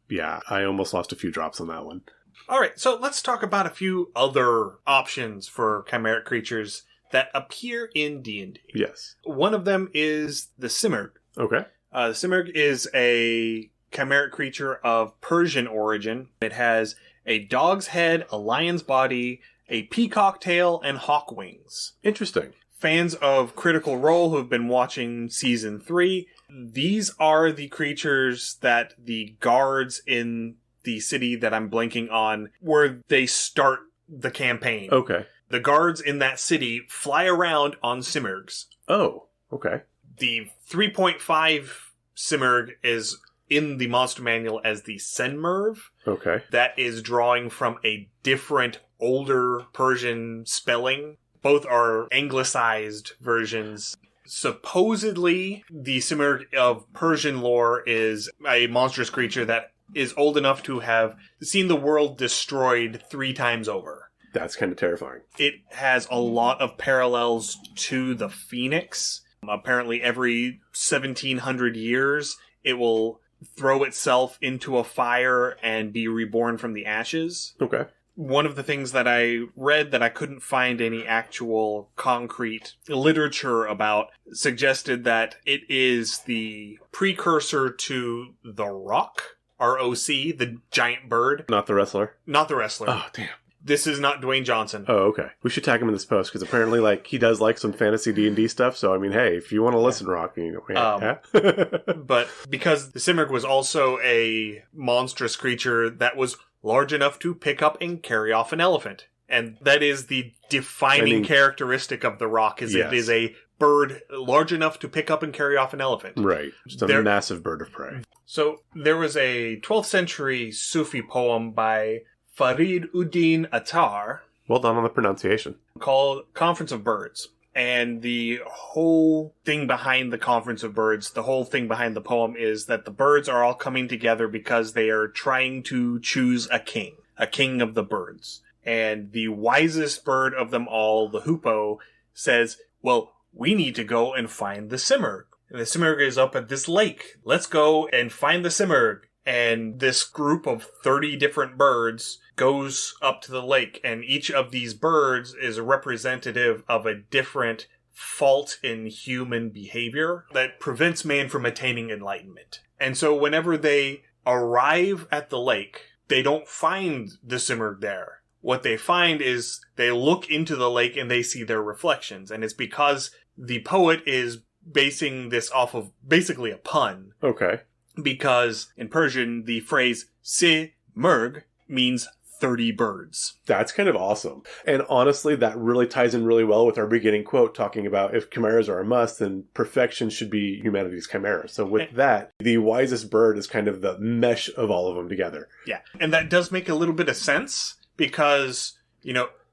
I almost lost a few drops on that one. All right, so let's talk about a few other options for chimeric creatures that appear in D&D. Yes. One of them is the Simurgh. Okay. The Simurgh is a chimeric creature of Persian origin. It has a dog's head, a lion's body, a peacock tail, and hawk wings. Interesting. Fans of Critical Role who have been watching Season 3, these are the creatures that the guards in the city that I'm blanking on, where they start the campaign. Okay. The guards in that city fly around on Simurghs. Oh, okay. The 3.5 Simurgh is in the monster manual as the Senmerv. Okay. That is drawing from a different, older Persian spelling. Both are anglicized versions. Supposedly, the Simurgh of Persian lore is a monstrous creature that is old enough to have seen the world destroyed 3 times over. That's kind of terrifying. It has a lot of parallels to the Phoenix. Apparently, every 1700 years, it will throw itself into a fire and be reborn from the ashes. Okay. One of the things that I read that I couldn't find any actual concrete literature about suggested that it is the precursor to the Rock, R-O-C, the giant bird. Not the wrestler? Not the wrestler. Oh, damn. This is not Dwayne Johnson. Oh, okay. We should tag him in this post, because apparently, he does like some fantasy D&D stuff, so, I mean, hey, if you want to listen, Rock, But because the Simurgh was also a monstrous creature that was large enough to pick up and carry off an elephant. And that is the defining characteristic of the Rock, is yes. It is a bird large enough to pick up and carry off an elephant. Right. Just a massive bird of prey. So there was a 12th century Sufi poem by Farid Uddin Attar. Well done on the pronunciation. Called Conference of Birds. And the whole thing behind the Conference of Birds, the whole thing behind the poem is that the birds are all coming together because they are trying to choose a king of the birds. And the wisest bird of them all, the hoopoe, says, well, we need to go and find the Simurgh. And the Simurgh is up at this lake. Let's go and find the Simurgh. And this group of 30 different birds goes up to the lake, and each of these birds is representative of a different fault in human behavior that prevents man from attaining enlightenment. And so whenever they arrive at the lake, they don't find the Simurgh there. What they find is they look into the lake and they see their reflections. And it's because the poet is basing this off of basically a pun. Okay. Because in Persian, the phrase Simurgh means 30 birds. That's kind of awesome. And honestly, that really ties in really well with our beginning quote talking about if chimeras are a must, then perfection should be humanity's chimera. So with that, the wisest bird is kind of the mesh of all of them together. Yeah. And that does make a little bit of sense because,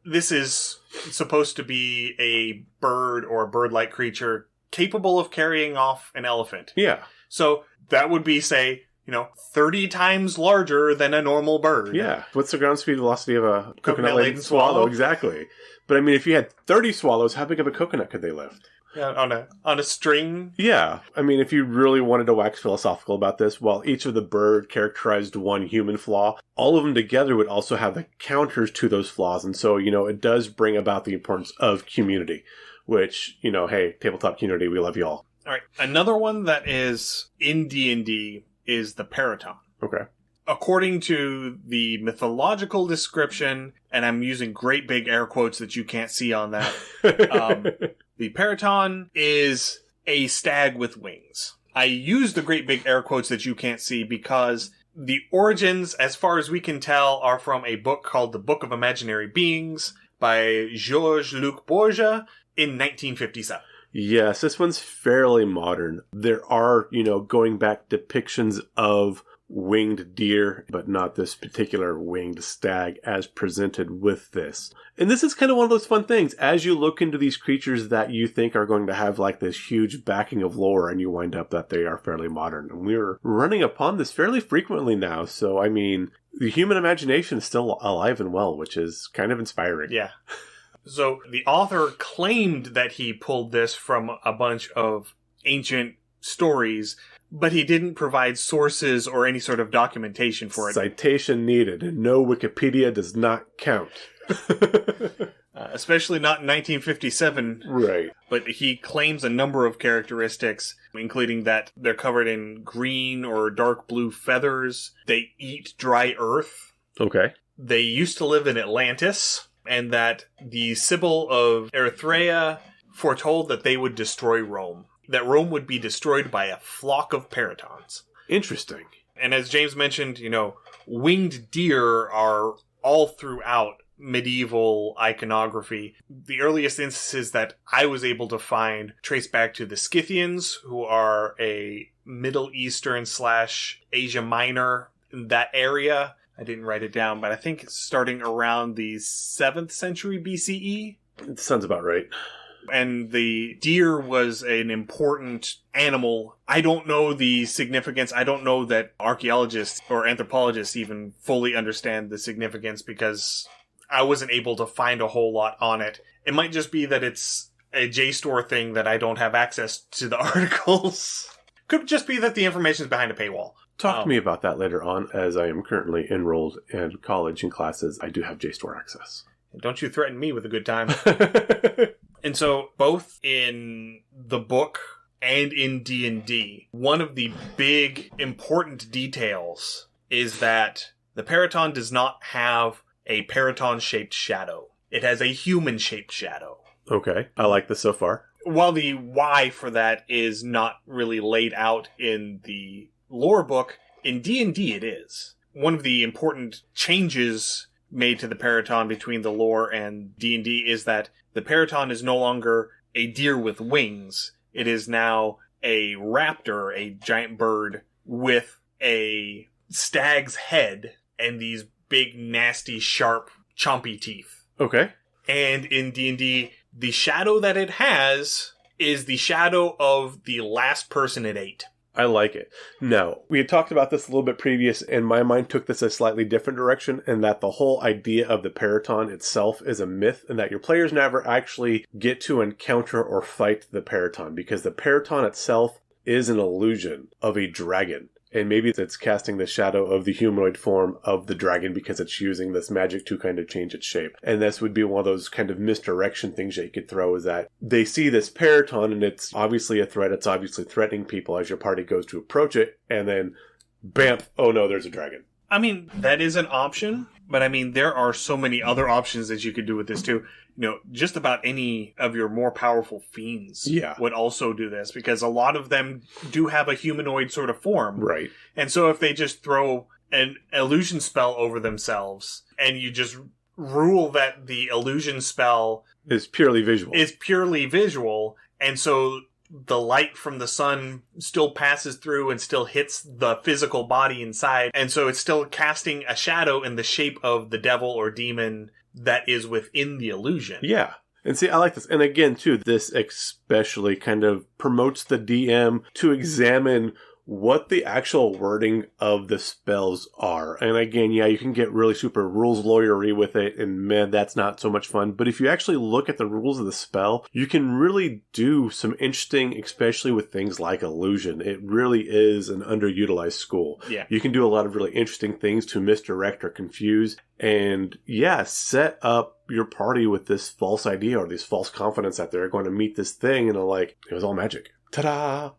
this is supposed to be a bird or a bird-like creature capable of carrying off an elephant. Yeah. So that would be, say, 30 times larger than a normal bird. Yeah. What's the ground speed velocity of a coconut-laden swallow? Exactly. But I mean, if you had 30 swallows, how big of a coconut could they lift? Yeah, on a string? Yeah. I mean, if you really wanted to wax philosophical about this, while each of the bird characterized one human flaw, all of them together would also have the counters to those flaws. And so, it does bring about the importance of community, which, hey, tabletop community, we love y'all. All right. Another one that is in D&D is the Periton. Okay. According to the mythological description, and I'm using great big air quotes that you can't see on that, the Periton is a stag with wings. I use the great big air quotes that you can't see because the origins, as far as we can tell, are from a book called The Book of Imaginary Beings by Georges-Luc Borges in 1957. Yes, this one's fairly modern. There are, going back depictions of winged deer, but not this particular winged stag as presented with this. And this is kind of one of those fun things. As you look into these creatures that you think are going to have like this huge backing of lore, and you wind up that they are fairly modern. And we're running upon this fairly frequently now. So, I mean, the human imagination is still alive and well, which is kind of inspiring. Yeah. So the author claimed that he pulled this from a bunch of ancient stories, but he didn't provide sources or any sort of documentation for it. Citation needed, and no Wikipedia does not count. Especially not in 1957. Right. But he claims a number of characteristics, including that they're covered in green or dark blue feathers. They eat dry earth. Okay. They used to live in Atlantis, and that the Sibyl of Erythrea foretold that they would destroy Rome. That Rome would be destroyed by a flock of paratons. Interesting. And as James mentioned, winged deer are all throughout medieval iconography. The earliest instances that I was able to find trace back to the Scythians, who are a Middle Eastern / Asia Minor, in that area. I didn't write it down, but I think it's starting around the 7th century BCE. It sounds about right. And the deer was an important animal. I don't know the significance. I don't know that archaeologists or anthropologists even fully understand the significance, because I wasn't able to find a whole lot on it. It might just be that it's a JSTOR thing that I don't have access to the articles. Could just be that the information is behind a paywall. Talk to me about that later on, as I am currently enrolled in college and classes. I do have JSTOR access. Don't you threaten me with a good time. And so, both in the book and in D&D, one of the big, important details is that the Paraton does not have a Paraton-shaped shadow. It has a human-shaped shadow. Okay, I like this so far. While the why for that is not really laid out in the lore book, in D&D it is. One of the important changes made to the Paraton between the lore and D&D is that the Paraton is no longer a deer with wings. It is now a raptor, a giant bird, with a stag's head and these big, nasty, sharp, chompy teeth. Okay. And in D&D, the shadow that it has is the shadow of the last person it ate. I like it. Now, we had talked about this a little bit previous, and my mind took this a slightly different direction, and that the whole idea of the Paraton itself is a myth, and that your players never actually get to encounter or fight the Paraton, because the Paraton itself is an illusion of a dragon. And maybe it's casting the shadow of the humanoid form of the dragon because it's using this magic to kind of change its shape. And this would be one of those kind of misdirection things that you could throw, is that they see this Paraton and it's obviously a threat. It's obviously threatening people as your party goes to approach it. And then, bam, oh no, there's a dragon. I mean, that is an option, but I mean, there are so many other options that you could do with this too. Just about any of your more powerful fiends would also do this, because a lot of them do have a humanoid sort of form. Right. And so if they just throw an illusion spell over themselves, and you just rule that the illusion spell is purely visual, and so the light from the sun still passes through and still hits the physical body inside, and so it's still casting a shadow in the shape of the devil or demon that is within the illusion. Yeah. And see, I like this. And again, too, this especially kind of promotes the DM to examine what the actual wording of the spells are. And again, you can get really super rules lawyery with it, and man, that's not so much fun. But if you actually look at the rules of the spell, you can really do some interesting, especially with things like illusion. It really is an underutilized school. Yeah. You can do a lot of really interesting things to misdirect or confuse, and set up your party with this false idea or this false confidence that they're going to meet this thing, and it was all magic. Ta-da!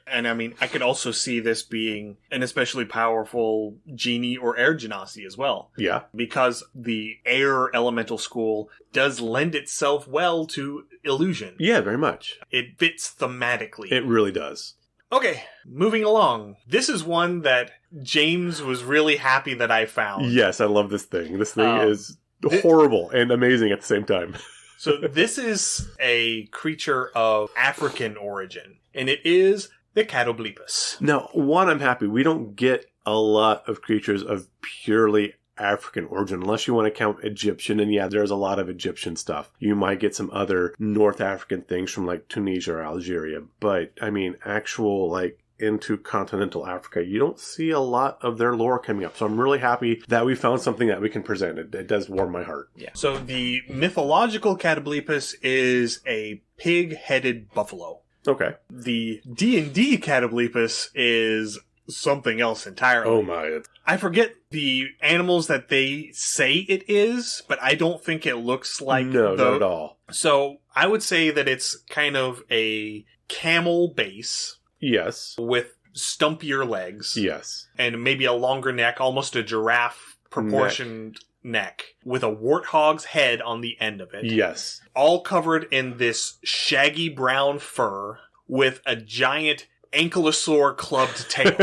And I mean, I could also see this being an especially powerful genie or air genasi as well. Yeah. Because the air elemental school does lend itself well to illusion. Yeah, very much. It fits thematically. It really does. Okay, moving along. This is one that James was really happy that I found. Yes, I love this thing. This thing is horrible and amazing at the same time. So this is a creature of African origin, and it is the catyblepas. Now, one, I'm happy. We don't get a lot of creatures of purely African origin, unless you want to count Egyptian. And yeah, there's a lot of Egyptian stuff. You might get some other North African things from like Tunisia or Algeria. But I mean, actual like into continental Africa, you don't see a lot of their lore coming up. So I'm really happy that we found something that we can present. It does warm my heart. Yeah. So the mythological catyblepis is a pig-headed buffalo. Okay. The D&D catyblepis is something else entirely. Oh my. I forget the animals that they say it is, but I don't think it looks like... No, not at all. So I would say that it's kind of a camel base. Yes. With stumpier legs. Yes. And maybe a longer neck, almost a giraffe proportioned neck with a warthog's head on the end of it. Yes. All covered in this shaggy brown fur with a giant ankylosaur clubbed tail.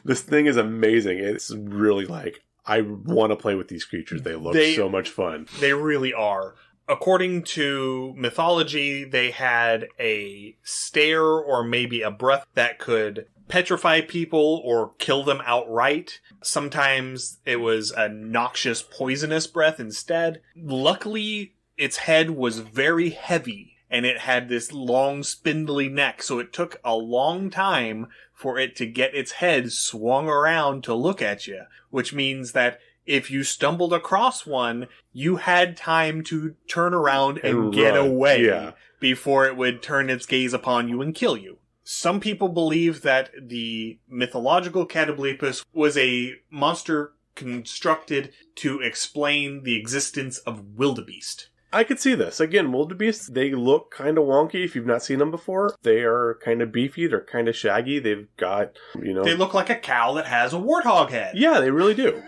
This thing is amazing. It's really like, I want to play with these creatures. They look so much fun. They really are. According to mythology, they had a stare or maybe a breath that could petrify people or kill them outright. Sometimes it was a noxious, poisonous breath instead. Luckily, its head was very heavy. And it had this long, spindly neck, so it took a long time for it to get its head swung around to look at you. Which means that if you stumbled across one, you had time to turn around and get away before it would turn its gaze upon you and kill you. Some people believe that the mythological catyblepis was a monster constructed to explain the existence of wildebeest. I could see this. Again, wildebeests, they look kind of wonky if you've not seen them before. They are kind of beefy. They're kind of shaggy. They've got, They look like a cow that has a warthog head. Yeah, they really do.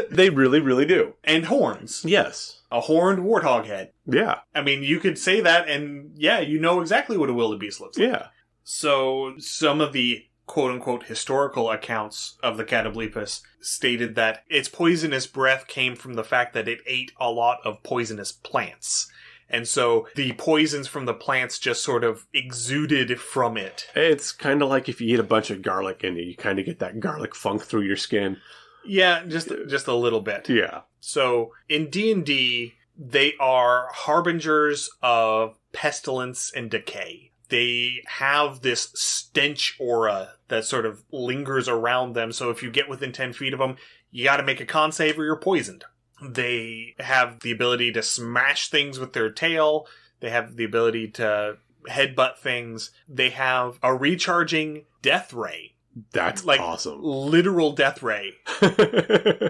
They really, really do. And horns. Yes. A horned warthog head. Yeah. I mean, you could say that and, yeah, you know exactly what a wildebeest looks like. Yeah. So, some of the quote-unquote historical accounts of the catyblepis stated that its poisonous breath came from the fact that it ate a lot of poisonous plants. And so the poisons from the plants just sort of exuded from it. It's kind of like if you eat a bunch of garlic and you kind of get that garlic funk through your skin. Yeah, just a little bit. Yeah. So in D&D, they are harbingers of pestilence and decay. They have this stench aura that sort of lingers around them. So if you get within 10 feet of them, you got to make a con save or you're poisoned. They have the ability to smash things with their tail. They have the ability to headbutt things. They have a recharging death ray. That's like awesome. Literal death ray.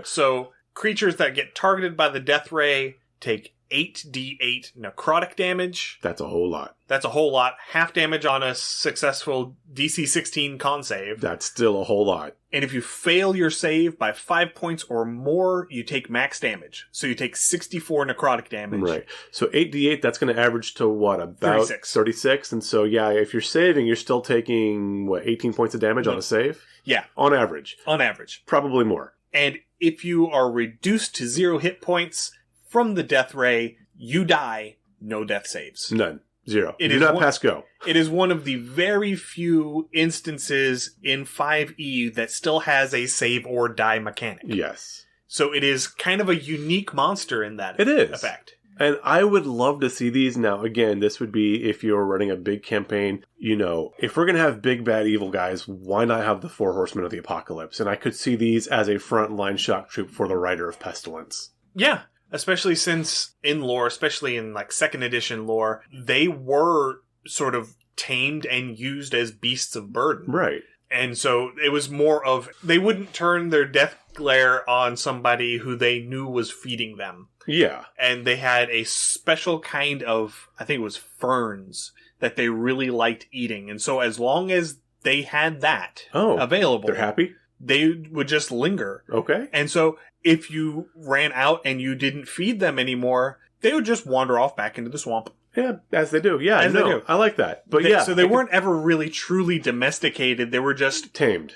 So creatures that get targeted by the death ray take 8d8 necrotic damage. That's a whole lot. That's a whole lot. Half damage on a successful DC 16 con save. That's still a whole lot. And if you fail your save by 5 points or more, you take max damage. So you take 64 necrotic damage. Right. So 8d8, that's going to average to what? About 36. And so, yeah, if you're saving, you're still taking, 18 points of damage on a save? Yeah. On average. On average. Probably more. And if you are reduced to 0 hit points from the death ray, you die, no death saves. None. 0. Do not pass go. It is one of the very few instances in 5e that still has a save or die mechanic. Yes. So it is kind of a unique monster in that effect. And I would love to see these. Now, again, this would be if you're running a big campaign. If we're going to have big, bad, evil guys, why not have the 4 Horsemen of the Apocalypse? And I could see these as a frontline shock troop for the Rider of Pestilence. Yeah. Especially since in lore, especially in like 2nd edition lore, they were sort of tamed and used as beasts of burden. Right. And so it was more of, they wouldn't turn their death glare on somebody who they knew was feeding them. Yeah. And they had a special kind of, I think it was ferns, that they really liked eating. And so as long as they had that available, they're happy? They would just linger. Okay. And so if you ran out and you didn't feed them anymore, they would just wander off back into the swamp. Yeah, as they do. Yeah, they do. I like that. But So they weren't ever really truly domesticated. They were just tamed.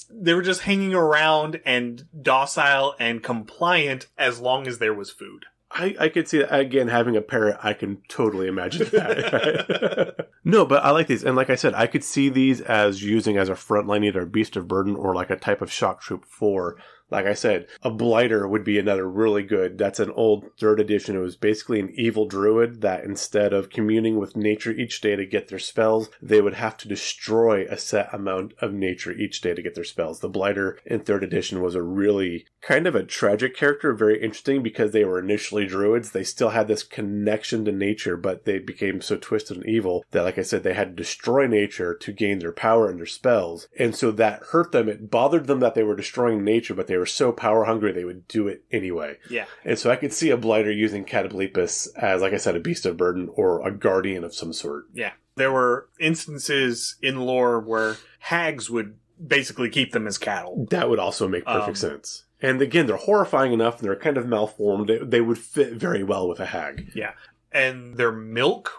They were just hanging around and docile and compliant as long as there was food. I could see that. Again, having a parrot, I can totally imagine that. No, but I like these. And like I said, I could see these as using as a frontline either a beast of burden or like a type of shock troop for, like I said, a blighter would be another really good. That's an old 3rd edition. It was basically an evil druid that instead of communing with nature each day to get their spells, they would have to destroy a set amount of nature each day to get their spells. The blighter in 3rd edition was a really kind of a tragic character, very interesting because they were initially druids. They still had this connection to nature, but they became so twisted and evil that, like I said, they had to destroy nature to gain their power and their spells. And so that hurt them. It bothered them that they were destroying nature, but they were so power hungry they would do it anyway. Yeah. And so I could see a blighter using catyblepes as, like I said, a beast of burden or a guardian of some sort. Yeah. There were instances in lore where hags would basically keep them as cattle. That would also make perfect sense. And again, they're horrifying enough and they're kind of malformed. They would fit very well with a hag. Yeah. And their milk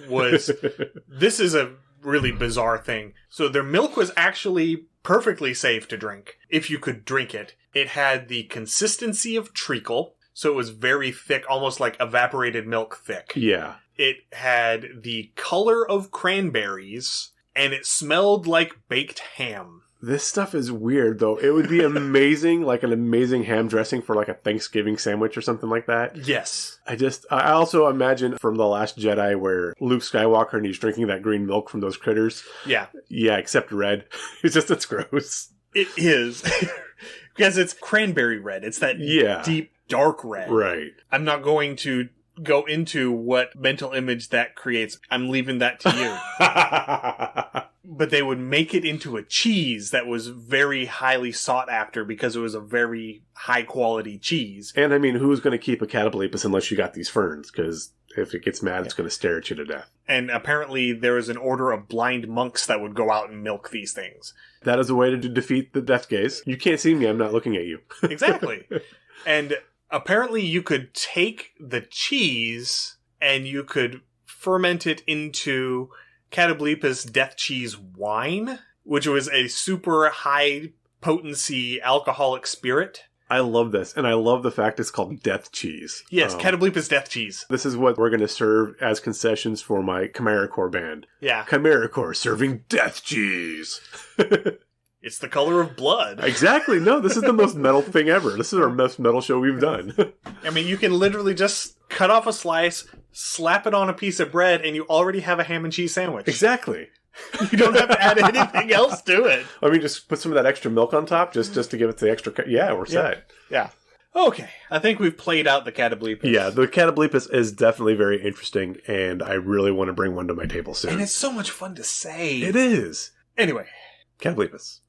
was... This is a really bizarre thing. So their milk was actually perfectly safe to drink if you could drink it. It had the consistency of treacle, so it was very thick, almost like evaporated milk thick. Yeah. It had the color of cranberries, and it smelled like baked ham. This stuff is weird, though. It would be amazing, like an amazing ham dressing for like a Thanksgiving sandwich or something like that. Yes. I also imagine from The Last Jedi where Luke Skywalker and he's drinking that green milk from those critters. Yeah. Yeah, except red. It's gross. It is. Because it's cranberry red. It's that deep, dark red. Right. I'm not going to go into what mental image that creates. I'm leaving that to you. But they would make it into a cheese that was very highly sought after because it was a very high quality cheese. And I mean, who's going to keep a catyblepes unless you got these ferns? Because if it gets mad, it's going to stare at you to death. And apparently there was an order of blind monks that would go out and milk these things. That is a way to defeat the death gaze. You can't see me, I'm not looking at you. Exactly. And apparently you could take the cheese and you could ferment it into catyblepes death cheese wine, which was a super high potency alcoholic spirit. I love this, and I love the fact it's called death cheese. Yes, catyblepes death cheese. This is what we're going to serve as concessions for my Chimera Corps band. Yeah. Chimera Corps serving death cheese. It's the color of blood. Exactly. No, this is the most metal thing ever. This is our most metal show we've done. I mean, you can literally just cut off a slice, slap it on a piece of bread, and you already have a ham and cheese sandwich. Exactly. You don't have to add anything else to it. I mean, just put some of that extra milk on top just to give it the extra... Yeah, we're set. Yeah. Okay. I think we've played out the catyblepes. Yeah, the catyblepes is definitely very interesting, and I really want to bring one to my table soon. And it's so much fun to say. It is. Anyway. Catyblepes.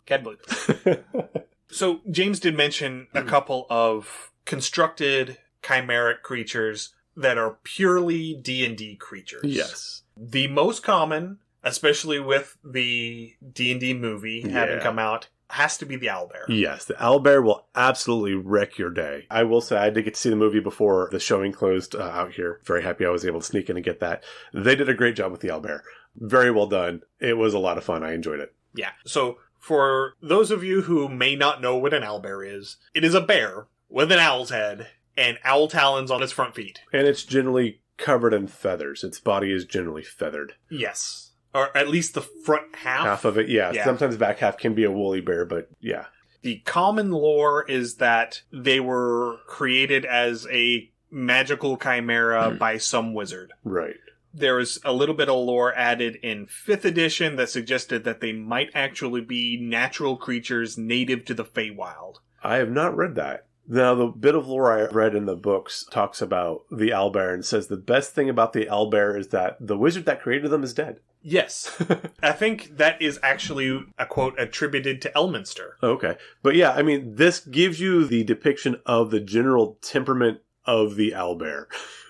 So, James did mention a couple of constructed chimeric creatures that are purely D&D creatures. Yes. The most common, especially with the D&D movie having come out, has to be the owlbear. Yes, the owlbear will absolutely wreck your day. I will say I did get to see the movie before the showing closed out here. Very happy I was able to sneak in and get that. They did a great job with the owlbear. Very well done. It was a lot of fun. I enjoyed it. Yeah. So, for those of you who may not know what an owlbear is, it is a bear with an owl's head and owl talons on its front feet. And it's generally covered in feathers. Its body is generally feathered. Yes. Or at least the front half. Half of it, yeah. Sometimes back half can be a woolly bear, but yeah. The common lore is that they were created as a magical chimera by some wizard. Right. There was a little bit of lore added in 5th edition that suggested that they might actually be natural creatures native to the Feywild. I have not read that. Now, the bit of lore I read in the books talks about the owlbear and says the best thing about the owlbear is that the wizard that created them is dead. Yes. I think that is actually a quote attributed to Elminster. Okay. But yeah, I mean, this gives you the depiction of the general temperament of the owlbear.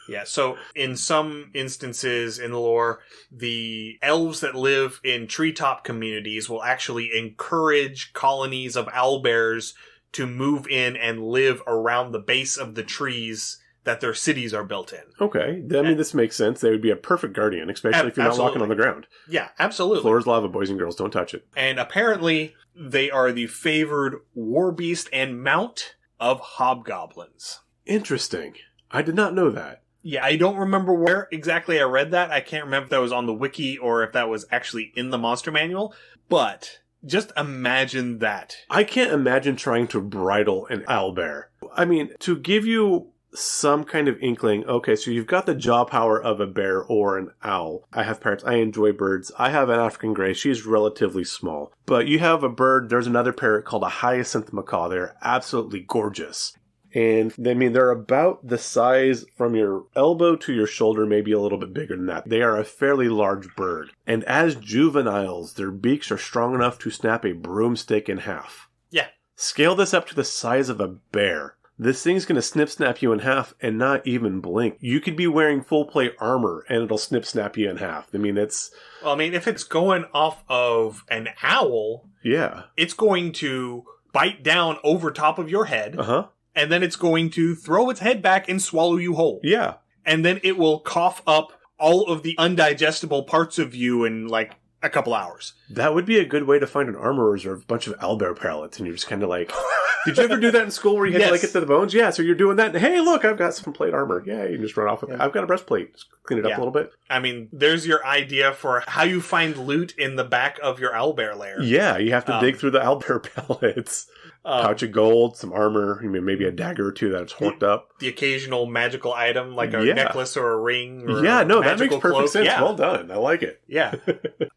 Yeah, so in some instances in lore, the elves that live in treetop communities will actually encourage colonies of owlbears to move in and live around the base of the trees that their cities are built in. Okay. I mean, this makes sense. They would be a perfect guardian, especially if you're not walking on the ground. Yeah, absolutely. Floor is lava, boys and girls. Don't touch it. And apparently, they are the favored war beast and mount of hobgoblins. Interesting. I did not know that. Yeah, I don't remember where exactly I read that. I can't remember if that was on the wiki or if that was actually in the monster manual. But just imagine that. I can't imagine trying to bridle an owlbear. I mean, to give you some kind of inkling, okay, so you've got the jaw power of a bear or an owl. I have parrots. I enjoy birds. I have an African gray. She's relatively small. But you have a bird. There's another parrot called a hyacinth macaw. They're absolutely gorgeous. And I mean, they're about the size from your elbow to your shoulder, maybe a little bit bigger than that. They are a fairly large bird. And as juveniles, their beaks are strong enough to snap a broomstick in half. Yeah. Scale this up to the size of a bear. This thing's going to snap you in half and not even blink. You could be wearing full plate armor and it'll snap you in half. I mean, it's... Well, I mean, if it's going off of an owl, yeah, it's going to bite down over top of your head. Uh-huh. And then it's going to throw its head back and swallow you whole. Yeah. And then it will cough up all of the undigestible parts of you in like a couple hours. That would be a good way to find an armor reserve, a bunch of owlbear pellets, and you're just kind of like... Did you ever do that in school where you had to like get to the bones? Yeah, so you're doing that. And, hey, look, I've got some plate armor. Yeah, you can just run off with it. I've got a breastplate. Just clean it up a little bit. I mean, there's your idea for how you find loot in the back of your owlbear lair. Yeah, you have to dig through the owlbear pellets. Pouch of gold, some armor, maybe a dagger or two that's horked up. The occasional magical item, like a necklace or a ring. Or that makes perfect cloak. sense. Yeah. Well done. I like it. Yeah.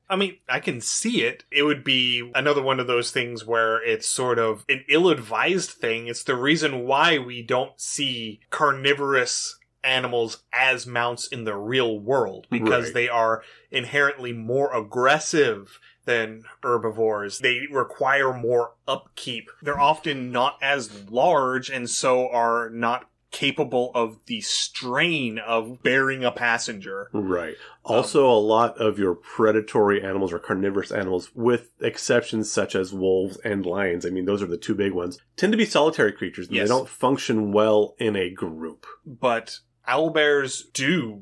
I mean, I can see it. It would be another one of those things where it's sort of an ill-advised thing. It's the reason why we don't see carnivorous animals as mounts in the real world, because they are inherently more aggressive than herbivores. They require more upkeep. They're often not as large and so are not capable of the strain of bearing a passenger. Right. Also, a lot of your predatory animals or carnivorous animals, with exceptions such as wolves and lions, I mean, those are the two big ones, tend to be solitary creatures. And they don't function well in a group. But owlbears do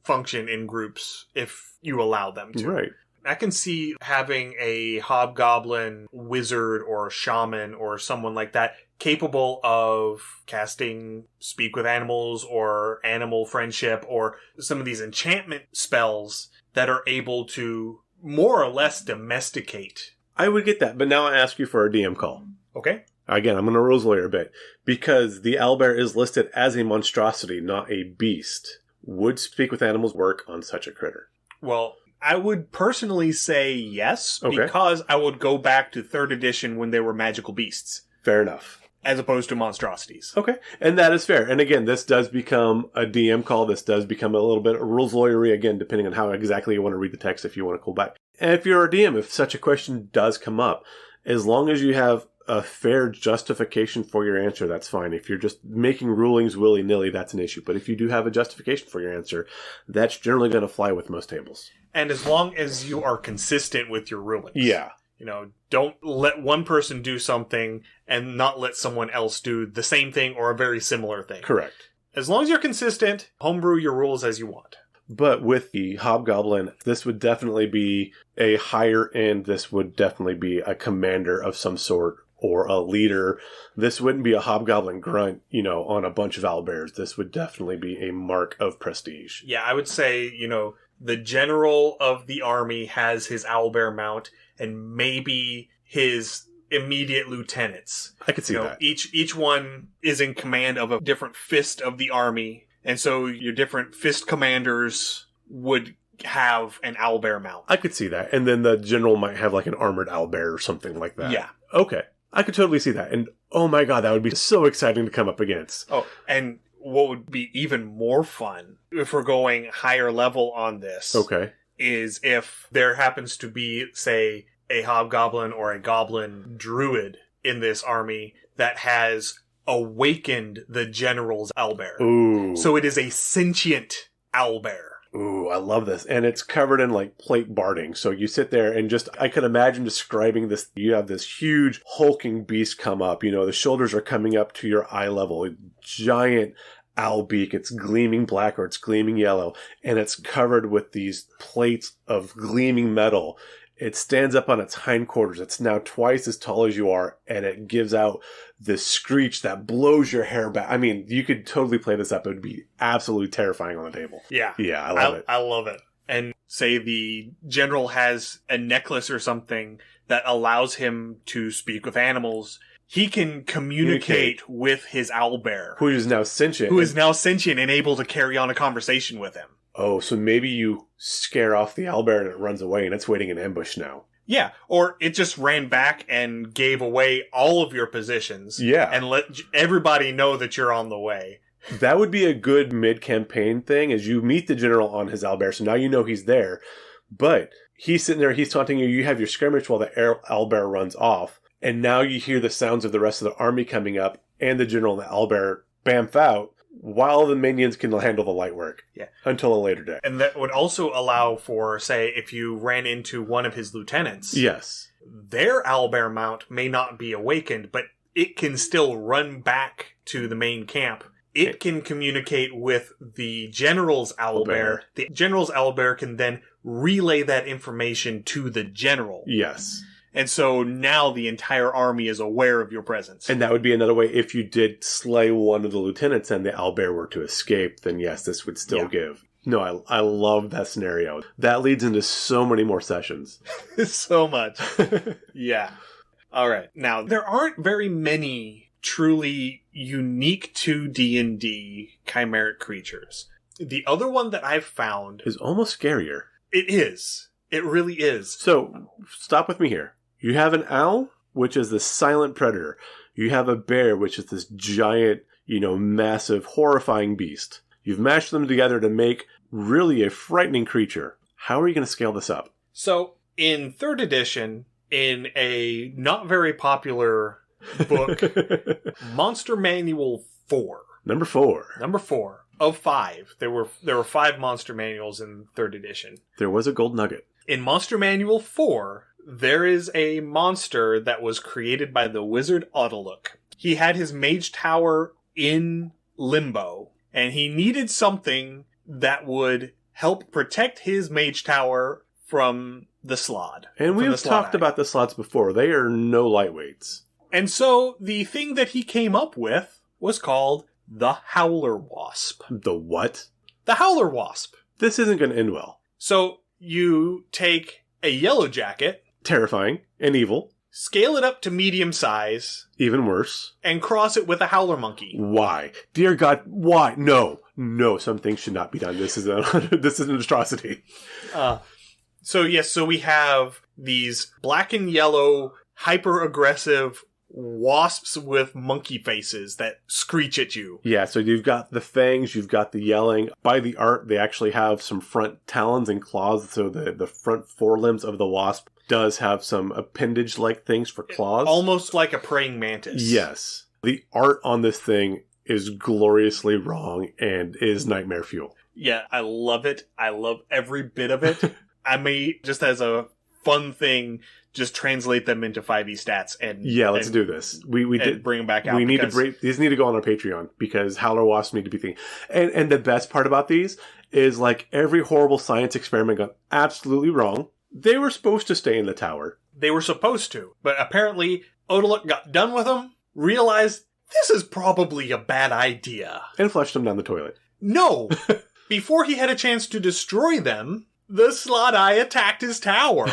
function in groups if you allow them to. Right. I can see having a hobgoblin wizard or shaman or someone like that capable of casting speak with animals or animal friendship or some of these enchantment spells that are able to more or less domesticate. I would get that, but now I ask you for a DM call. Okay. Again, I'm going to rose lawyer a bit, because the owlbear is listed as a monstrosity, not a beast. Would speak with animals work on such a critter? Well, I would personally say yes, because I would go back to 3rd edition when they were magical beasts. Fair enough. As opposed to monstrosities. Okay, and that is fair. And again, this does become a DM call. This does become a little bit of rules lawyery, again, depending on how exactly you want to read the text, if you want to call back. And if you're a DM, if such a question does come up, as long as you have a fair justification for your answer, that's fine. If you're just making rulings willy-nilly, that's an issue. But if you do have a justification for your answer, that's generally going to fly with most tables. And as long as you are consistent with your rulings. Yeah. Don't let one person do something and not let someone else do the same thing or a very similar thing. Correct. As long as you're consistent, homebrew your rules as you want. But with the hobgoblin, this would definitely be a higher end. This would definitely be a commander of some sort or a leader. This wouldn't be a hobgoblin grunt, on a bunch of owlbears. This would definitely be a mark of prestige. Yeah, I would say, the general of the army has his owlbear mount and maybe his immediate lieutenants. I could see that. Each one is in command of a different fist of the army. And so your different fist commanders would have an owlbear mount. I could see that. And then the general might have like an armored owlbear or something like that. Yeah. Okay. I could totally see that. And oh my god, that would be so exciting to come up against. Oh, and what would be even more fun, if we're going higher level on this, is if there happens to be, say, a hobgoblin or a goblin druid in this army that has awakened the general's owlbear. Ooh. So it is a sentient owlbear. Ooh, I love this. And it's covered in like plate barding. So you sit there and I could imagine describing this. You have this huge hulking beast come up. The shoulders are coming up to your eye level. A giant owl beak. It's gleaming black or it's gleaming yellow. And it's covered with these plates of gleaming metal. It stands up on its hindquarters. It's now twice as tall as you are. And it gives out this screech that blows your hair back. I mean, you could totally play this up. It would be absolutely terrifying on the table. Yeah. Yeah, I love it. I love it. And say the general has a necklace or something that allows him to speak with animals. He can communicate with his owlbear. Who is now sentient. Who is now sentient and able to carry on a conversation with him. Oh, so maybe you scare off the owlbear and it runs away and it's waiting in ambush now. Yeah, or it just ran back and gave away all of your positions. Yeah. And let everybody know that you're on the way. That would be a good mid-campaign thing, is you meet the general on his owlbear, so now you know he's there. But he's sitting there, he's taunting you, you have your skirmish while the owlbear runs off, and now you hear the sounds of the rest of the army coming up, and the general and the owlbear bamf out, while the minions can handle the light work. Yeah. Until a later day. And that would also allow for, say, if you ran into one of his lieutenants. Yes. Their owlbear mount may not be awakened, but it can still run back to the main camp. It can communicate with the general's owlbear. The general's owlbear can then relay that information to the general. Yes. And so now the entire army is aware of your presence. And that would be another way, if you did slay one of the lieutenants and the owlbear were to escape, then yes, this would still give. No, I love that scenario. That leads into so many more sessions. So much. Yeah. All right. Now, there aren't very many truly unique to D&D chimeric creatures. The other one that I've found is almost scarier. It is. It really is. So, stop with me here. You have an owl, which is the silent predator. You have a bear, which is this giant, massive, horrifying beast. You've mashed them together to make really a frightening creature. How are you going to scale this up? So, in 3rd edition, in a not very popular book, Monster Manual 4. Number 4 of 5. There were 5 monster manuals in 3rd edition. There was a gold nugget. In Monster Manual 4, there is a monster that was created by the wizard Autolook. He had his mage tower in limbo, and he needed something that would help protect his mage tower from the Slod. And we've talked about the Slods before. They are no lightweights. And so the thing that he came up with was called the Howler Wasp. The what? The Howler Wasp. This isn't going to end well. So you take a yellow jacket. Terrifying and evil. Scale it up to medium size. Even worse. And cross it with a howler monkey. Why? Dear God, why? No, some things should not be done. This is an atrocity. So we have these black and yellow, hyper-aggressive wasps with monkey faces that screech at you. Yeah, so you've got the fangs, you've got the yelling. By the art, they actually have some front talons and claws, so the front forelimbs of the wasp does have some appendage-like things for claws. Almost like a praying mantis. Yes. The art on this thing is gloriously wrong and is nightmare fuel. Yeah, I love it. I love every bit of it. I may, just as a fun thing, just translate them into 5e stats and let's do this. We did bring them back out. We need to break. These need to go on our Patreon because Howler Wasps need to be thing. And the best part about these is, like, every horrible science experiment got absolutely wrong. They were supposed to stay in the tower. They were supposed to, but apparently Odaluk got done with them, realized this is probably a bad idea, and flushed them down the toilet. No, before he had a chance to destroy them, the Slod-Eye attacked his tower.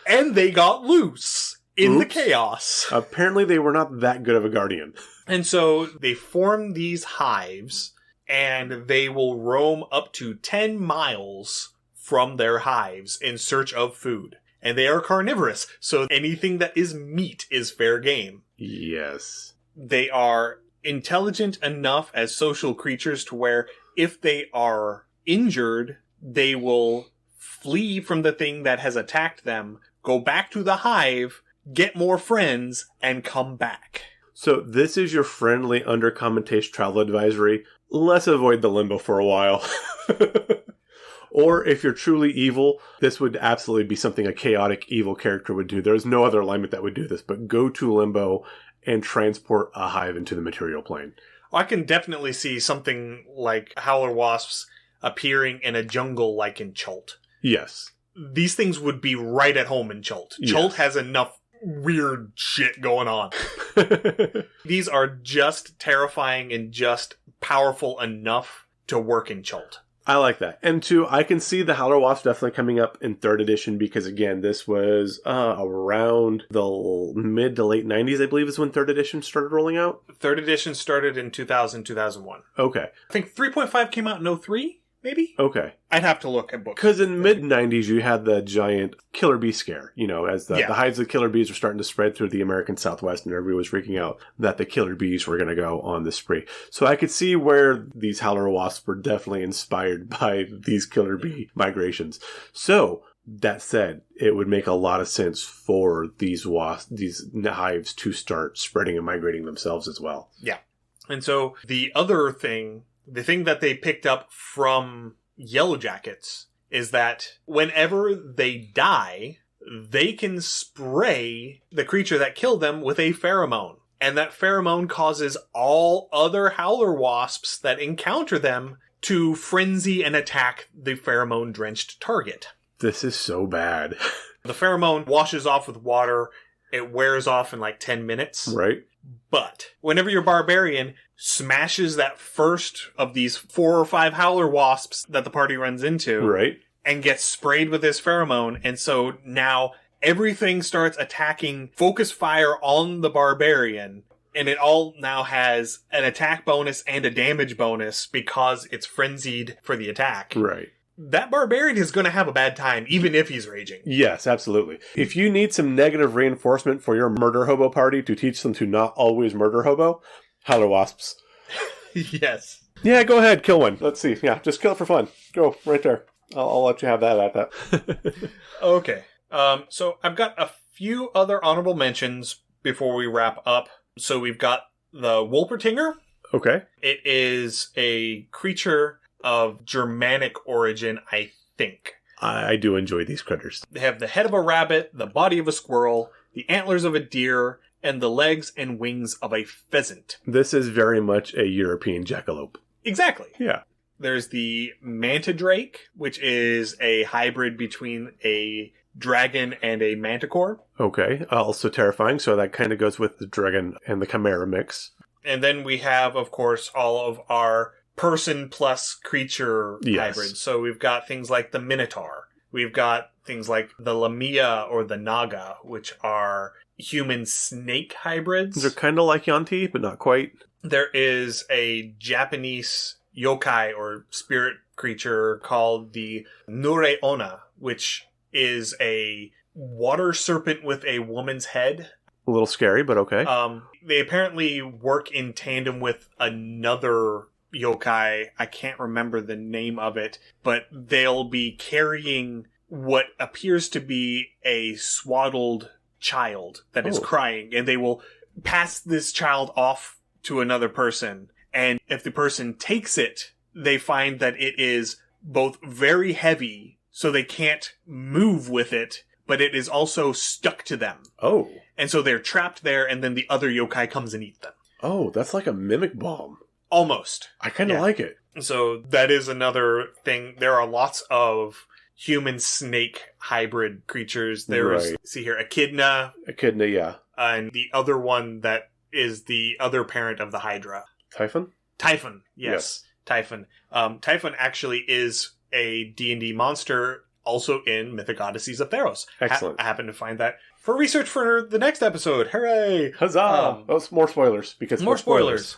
And they got loose in the chaos. Apparently they were not that good of a guardian. And so they form these hives, and they will roam up to 10 miles from their hives in search of food. And they are carnivorous, so anything that is meat is fair game. Yes. They are intelligent enough as social creatures to where if they are injured, they will flee from the thing that has attacked them, go back to the hive, get more friends, and come back. So this is your friendly Undercommon taste travel advisory. Let's avoid the limbo for a while. Or if you're truly evil, this would absolutely be something a chaotic evil character would do. There's no other alignment that would do this, but go to limbo and transport a hive into the material plane. Well, I can definitely see something like howler wasps appearing in a jungle like in Chult. Yes. These things would be right at home in Chult. Yes. Chult has enough weird shit going on. These are just terrifying and just powerful enough to work in Chult. I like that. And two, I can see the Howler Wasp definitely coming up in 3rd edition because, again, this was around the mid to late 90s, I believe, is when 3rd edition started rolling out. 3rd edition started in 2000, 2001. Okay. I think 3.5 came out in 03, maybe? Okay. I'd have to look at books. Because in mid-90s, you had the giant killer bee scare, as the hives of killer bees were starting to spread through the American Southwest, and everybody was freaking out that the killer bees were going to go on the spree. So I could see where these Howler Wasps were definitely inspired by these killer bee migrations. So, that said, it would make a lot of sense for these hives to start spreading and migrating themselves as well. Yeah. And so the other thing, the thing that they picked up from Yellow Jackets is that whenever they die, they can spray the creature that killed them with a pheromone. And that pheromone causes all other Howler Wasps that encounter them to frenzy and attack the pheromone-drenched target. This is so bad. The pheromone washes off with water. It wears off in like 10 minutes. Right. But whenever your barbarian smashes that first of these 4 or 5 Howler Wasps that the party runs into, right, and gets sprayed with this pheromone, and so now everything starts attacking, focus fire on the barbarian, and it all now has an attack bonus and a damage bonus because it's frenzied for the attack. Right. That barbarian is going to have a bad time, even if he's raging. Yes, absolutely. If you need some negative reinforcement for your murder hobo party to teach them to not always murder hobo, Howler Wasps. Yes. Yeah, go ahead, kill one. Let's see. Yeah, just kill it for fun. Go, right there. I'll let you have that at that. Okay. So I've got a few other honorable mentions before we wrap up. So we've got the Wolpertinger. Okay. It is a creature of Germanic origin, I think. I do enjoy these critters. They have the head of a rabbit, the body of a squirrel, the antlers of a deer, and the legs and wings of a pheasant. This is very much a European jackalope. Exactly. Yeah. There's the mantidrake, which is a hybrid between a dragon and a manticore. Okay. Also terrifying, so that kind of goes with the dragon and the chimera mix. And then we have, of course, all of our person plus creature hybrids. So we've got things like the Minotaur. We've got things like the Lamia or the Naga, which are human snake hybrids. They're kind of like Yanti, but not quite. There is a Japanese yokai or spirit creature called the Nureona, which is a water serpent with a woman's head. A little scary, but okay. They apparently work in tandem with another yokai. I can't remember the name of it, but they'll be carrying what appears to be a swaddled child that is crying, and they will pass this child off to another person. And if the person takes it, they find that it is both very heavy, so they can't move with it, but it is also stuck to them. Oh. And so they're trapped there, and then the other yokai comes and eats them. Oh, that's like a mimic bomb. Almost. I kind of like it. So that is another thing. There are lots of human-snake hybrid creatures. There's, see here, Echidna. Echidna, yeah. And the other one that is the other parent of the Hydra. Typhon? Typhon, yes. Typhon. Typhon actually is a D&D monster also in Mythic Odysseys of Theros. Excellent. I happened to find that for research for the next episode. Hooray! Huzzah! More spoilers. Because more spoilers.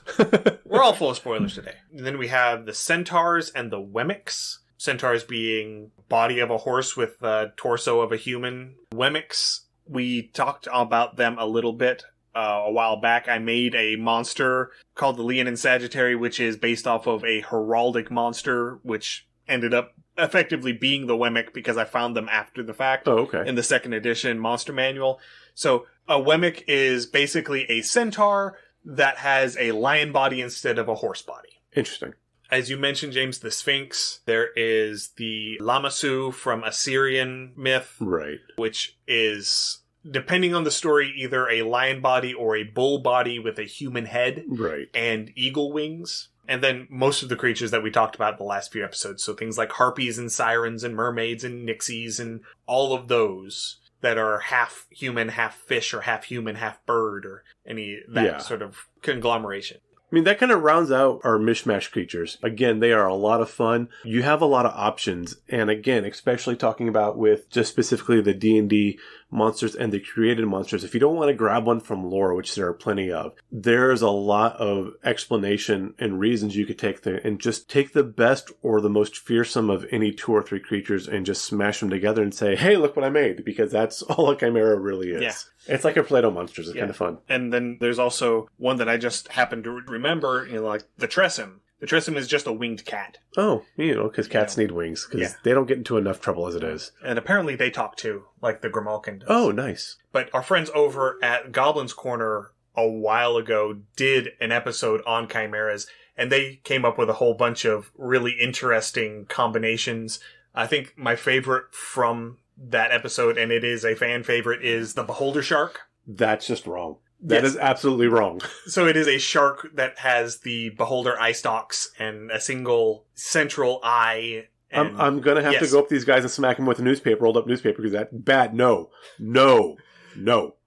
We're all full of spoilers today. And then we have the centaurs and the wemmicks. Centaurs being body of a horse with the torso of a human. Wemmicks, we talked about them a little bit a while back. I made a monster called the Leonin Sagittary, which is based off of a heraldic monster, which ended up effectively being the Wemmick because I found them after the fact. Oh, okay. In the 2nd edition monster manual. So a Wemmick is basically a centaur that has a lion body instead of a horse body. Interesting. As you mentioned, James, the Sphinx. There is the Lamassu from Assyrian myth. Right. Which is, depending on the story, either a lion body or a bull body with a human head. Right. And eagle wings. And then most of the creatures that we talked about in the last few episodes. So things like harpies and sirens and mermaids and nixies and all of those that are half human, half fish, or half human, half bird, or any that sort of conglomeration. I mean, that kind of rounds out our mishmash creatures. Again, they are a lot of fun. You have a lot of options. And again, especially talking about with just specifically the D&D monsters and the created monsters, if you don't want to grab one from lore, which there are plenty of, there's a lot of explanation and reasons you could take there and just take the best or the most fearsome of any 2 or 3 creatures and just smash them together and say, hey, look what I made, because that's all a Chimera really is. Yeah. It's like a Play-Doh monsters. It's kind of fun. And then there's also one that I just happened to remember, like the Tressum. The Tressum is just a winged cat. Oh, because cats need wings, because they don't get into enough trouble as it is. And apparently they talk too, like the Grimalkin does. Oh, nice. But our friends over at Goblin's Corner a while ago did an episode on chimeras, and they came up with a whole bunch of really interesting combinations. I think my favorite from that episode, and it is a fan favorite, is the Beholder Shark. That's just wrong. That is absolutely wrong. So it is a shark that has the beholder eye stalks and a single central eye. And I'm going to have to go up these guys and smack them with a newspaper, rolled up newspaper, because that's bad. No.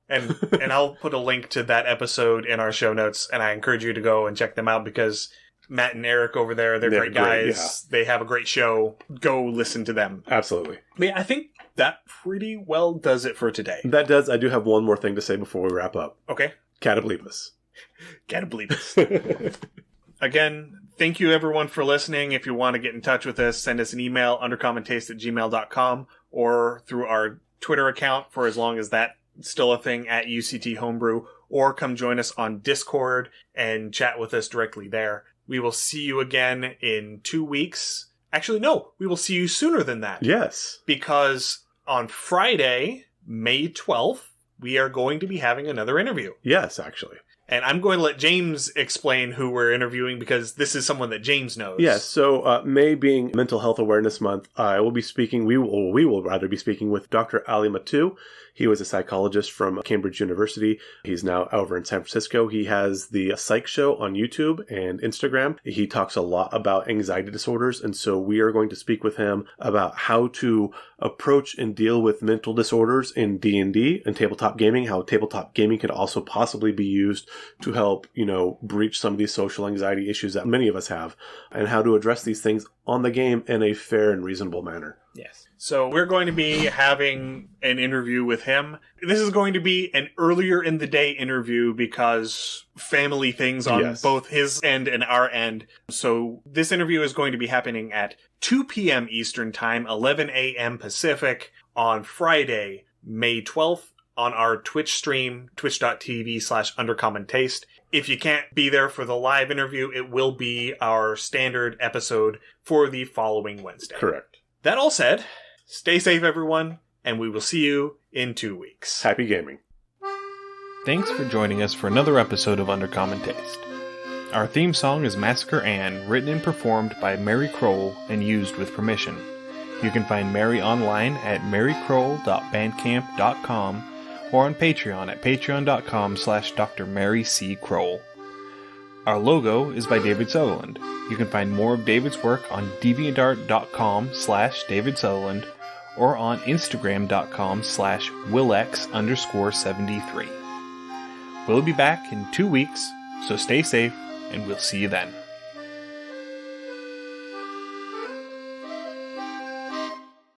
And I'll put a link to that episode in our show notes, and I encourage you to go and check them out, because Matt and Eric over there, they're great guys. They have a great show. Go listen to them. Absolutely. I think that pretty well does it for today. That does. I do have one more thing to say before we wrap up. Okay. Catyblepas. Catyblepas. Again, thank you everyone for listening. If you want to get in touch with us, send us an email, undercommontaste@gmail.com, or through our Twitter account for as long as that's still a thing, at UCT Homebrew, or come join us on Discord and chat with us directly there. We will see you again in 2 weeks. Actually, no, we will see you sooner than that. Yes. Because on Friday, May 12th, we are going to be having another interview. Yes, actually. And I'm going to let James explain who we're interviewing, because this is someone that James knows. Yes, so May being Mental Health Awareness Month, I will be speaking, we will rather be speaking with Dr. Ali Matu. He was a psychologist from Cambridge University. He's now over in San Francisco. He has the Psych Show on YouTube and Instagram. He talks a lot about anxiety disorders, and so we are going to speak with him about how to approach and deal with mental disorders in D&D and tabletop gaming, how tabletop gaming could also possibly be used to help, breach some of these social anxiety issues that many of us have, and how to address these things on the game in a fair and reasonable manner. Yes. So we're going to be having an interview with him. This is going to be an earlier in the day interview because family things on both his end and our end. So this interview is going to be happening at 2 p.m. Eastern Time, 11 a.m. Pacific on Friday, May 12th on our Twitch stream, twitch.tv/undercommontaste. If you can't be there for the live interview, it will be our standard episode for the following Wednesday. Correct. That all said, stay safe, everyone, and we will see you in 2 weeks. Happy gaming. Thanks for joining us for another episode of Undercommon Taste. Our theme song is Massacre Ann, written and performed by Mary Kroll and used with permission. You can find Mary online at marykroll.bandcamp.com or on Patreon at patreon.com/Dr. Mary C. Kroll. Our logo is by David Sutherland. You can find more of David's work on deviantart.com/David Sutherland or on instagram.com/Willex_73. We'll be back in 2 weeks, so stay safe and we'll see you then.